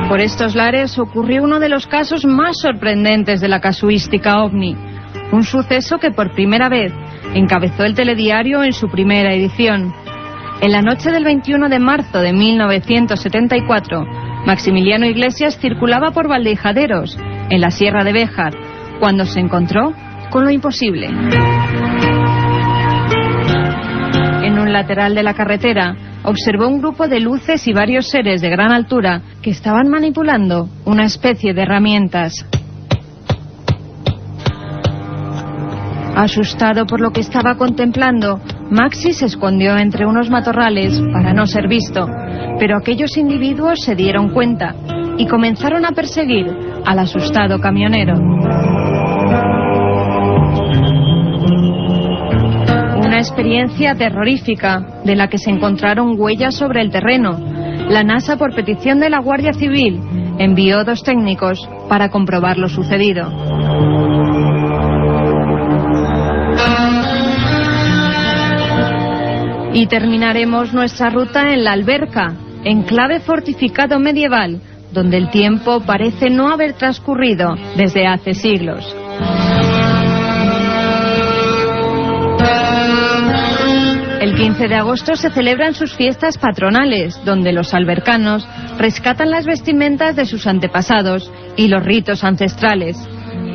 Por estos lares ocurrió uno de los casos más sorprendentes de la casuística ovni. Un suceso que por primera vez encabezó el telediario en su primera edición. En la noche del 21 de marzo de 1974, Maximiliano Iglesias circulaba por Valdejaderos, en la Sierra de Béjar, cuando se encontró con lo imposible. En un lateral de la carretera, observó un grupo de luces y varios seres de gran altura que estaban manipulando una especie de herramientas. Asustado por lo que estaba contemplando, Maxi se escondió entre unos matorrales para no ser visto, pero aquellos individuos se dieron cuenta y comenzaron a perseguir al asustado camionero. Una experiencia terrorífica de la que se encontraron huellas sobre el terreno. La NASA, por petición de la Guardia Civil, envió 2 técnicos para comprobar lo sucedido. Y terminaremos nuestra ruta en La Alberca, enclave fortificado medieval, donde el tiempo parece no haber transcurrido desde hace siglos. El 15 de agosto se celebran sus fiestas patronales, donde los albercanos rescatan las vestimentas de sus antepasados y los ritos ancestrales.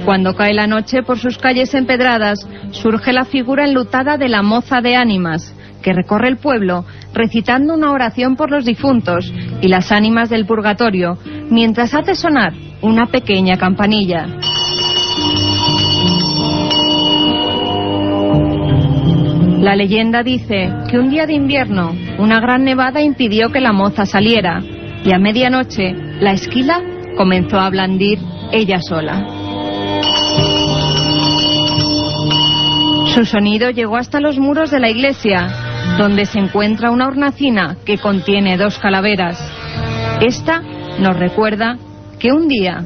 Cuando cae la noche, por sus calles empedradas surge la figura enlutada de la moza de ánimas, que recorre el pueblo recitando una oración por los difuntos y las ánimas del purgatorio, mientras hace sonar una pequeña campanilla. La leyenda dice que un día de invierno una gran nevada impidió que la moza saliera y a medianoche la esquila comenzó a blandir ella sola. Su sonido llegó hasta los muros de la iglesia, donde se encuentra una hornacina que contiene 2 calaveras. Esta nos recuerda que un día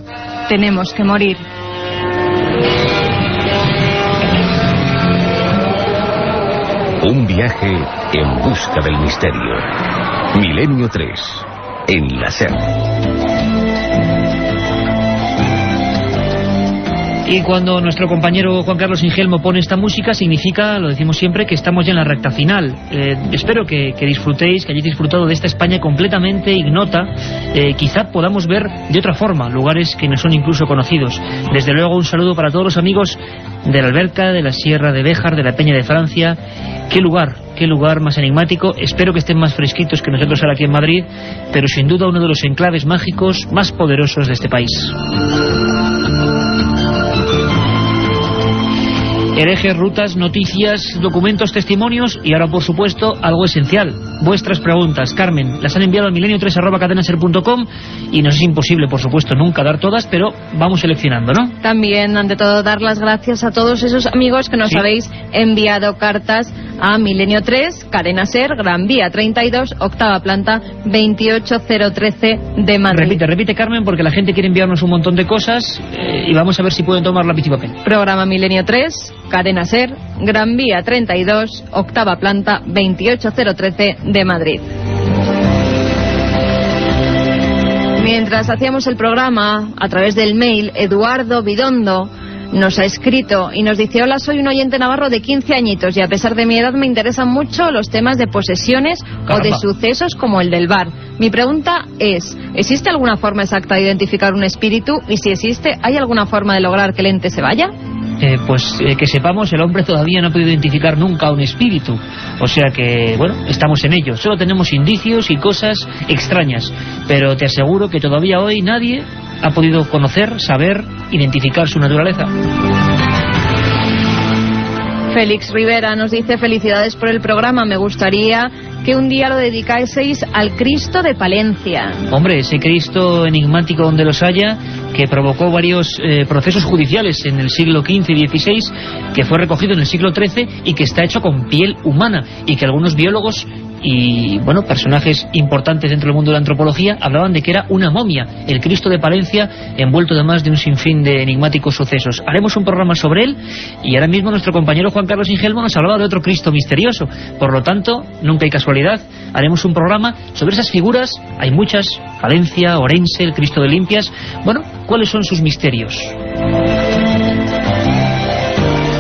tenemos que morir. Un viaje en busca del misterio. Milenio 3, en la SER. Y cuando nuestro compañero Juan Carlos Ingelmo pone esta música, significa, lo decimos siempre, que estamos ya en la recta final. Espero que disfrutéis, que hayáis disfrutado de esta España completamente ignota. Quizá podamos ver de otra forma lugares que no son incluso conocidos. Desde luego, un saludo para todos los amigos de la Alberca, de la Sierra de Béjar, de la Peña de Francia. Qué lugar más enigmático. Espero que estén más fresquitos que nosotros ahora aquí en Madrid, pero sin duda uno de los enclaves mágicos más poderosos de este país. Herejes, rutas, noticias, documentos, testimonios y ahora, por supuesto, algo esencial. Vuestras preguntas, Carmen, las han enviado a milenio3@cadenaser.com y nos es imposible, por supuesto, nunca dar todas, pero vamos seleccionando, ¿no? También, ante todo, dar las gracias a todos esos amigos que nos habéis enviado cartas a Milenio 3, Cadena Ser, Gran Vía 32, octava planta, 28013 de Madrid. Repite, Carmen, porque la gente quiere enviarnos un montón de cosas y vamos a ver si pueden tomar lápiz y papel. Programa Milenio 3, Cadena Ser, Gran Vía 32, octava planta, 28013 de Madrid. Mientras hacíamos el programa, a través del mail, Eduardo Bidondo nos ha escrito y nos dice: hola, soy un oyente navarro de 15 añitos y a pesar de mi edad me interesan mucho los temas de posesiones o de sucesos como el del bar. Mi pregunta es, ¿existe alguna forma exacta de identificar un espíritu? Y si existe, ¿hay alguna forma de lograr que el ente se vaya? Que sepamos, el hombre todavía no ha podido identificar nunca a un espíritu. O sea que, bueno, estamos en ello. Solo tenemos indicios y cosas extrañas. Pero te aseguro que todavía hoy nadie ha podido conocer, saber, identificar su naturaleza. Félix Rivera nos dice: felicidades por el programa, me gustaría que un día lo dedicaseis al Cristo de Palencia. Hombre, ese Cristo enigmático donde los haya, que provocó varios procesos judiciales en el siglo XV y XVI, que fue recogido en el siglo XIII y que está hecho con piel humana, y que algunos biólogos y, bueno, personajes importantes dentro del mundo de la antropología hablaban de que era una momia, el Cristo de Palencia, envuelto además de un sinfín de enigmáticos sucesos. Haremos un programa sobre él, y ahora mismo nuestro compañero Juan Carlos Ingelmo nos hablaba de otro Cristo misterioso. Por lo tanto, nunca hay casualidad, haremos un programa sobre esas figuras. Hay muchas: Palencia, Orense, el Cristo de Limpias. Bueno, ¿cuáles son sus misterios?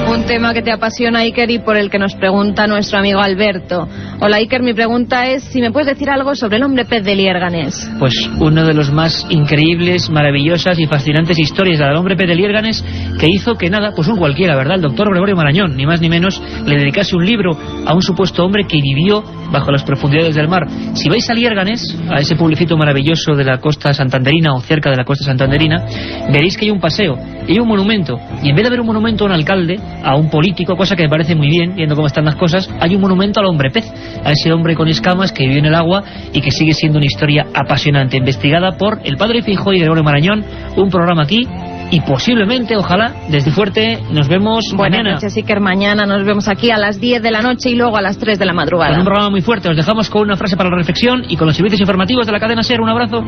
Un tema que te apasiona, Iker, y por el que nos pregunta nuestro amigo Alberto. Hola, Iker, mi pregunta es si me puedes decir algo sobre el hombre pez de Liérganes. Pues uno de los más increíbles, maravillosas y fascinantes historias del hombre pez de Liérganes, que hizo que nada, pues un cualquiera, ¿verdad? El doctor Gregorio Marañón, ni más ni menos, le dedicase un libro a un supuesto hombre que vivió bajo las profundidades del mar. Si vais a Liérganes, a ese pueblecito maravilloso de la costa santanderina o cerca de la costa santanderina, veréis que hay un paseo y hay un monumento, y en vez de haber un monumento a un alcalde, a un político, cosa que me parece muy bien, viendo cómo están las cosas, hay un monumento al hombre pez, a ese hombre con escamas que vive en el agua y que sigue siendo una historia apasionante, investigada por el padre Feijóo y Gregorio Marañón. Un programa aquí y posiblemente, ojalá, desde Fuerte nos vemos mañana. Buenas noches, Iker. Mañana nos vemos aquí a las 10 de la noche y luego a las 3 de la madrugada. Con un programa muy fuerte. Os dejamos con una frase para la reflexión y con los servicios informativos de la cadena SER. Un abrazo.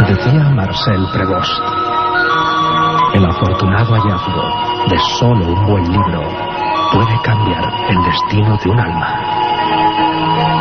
Decía Marcel Prévost: el afortunado hallazgo de solo un buen libro puede cambiar el destino de un alma.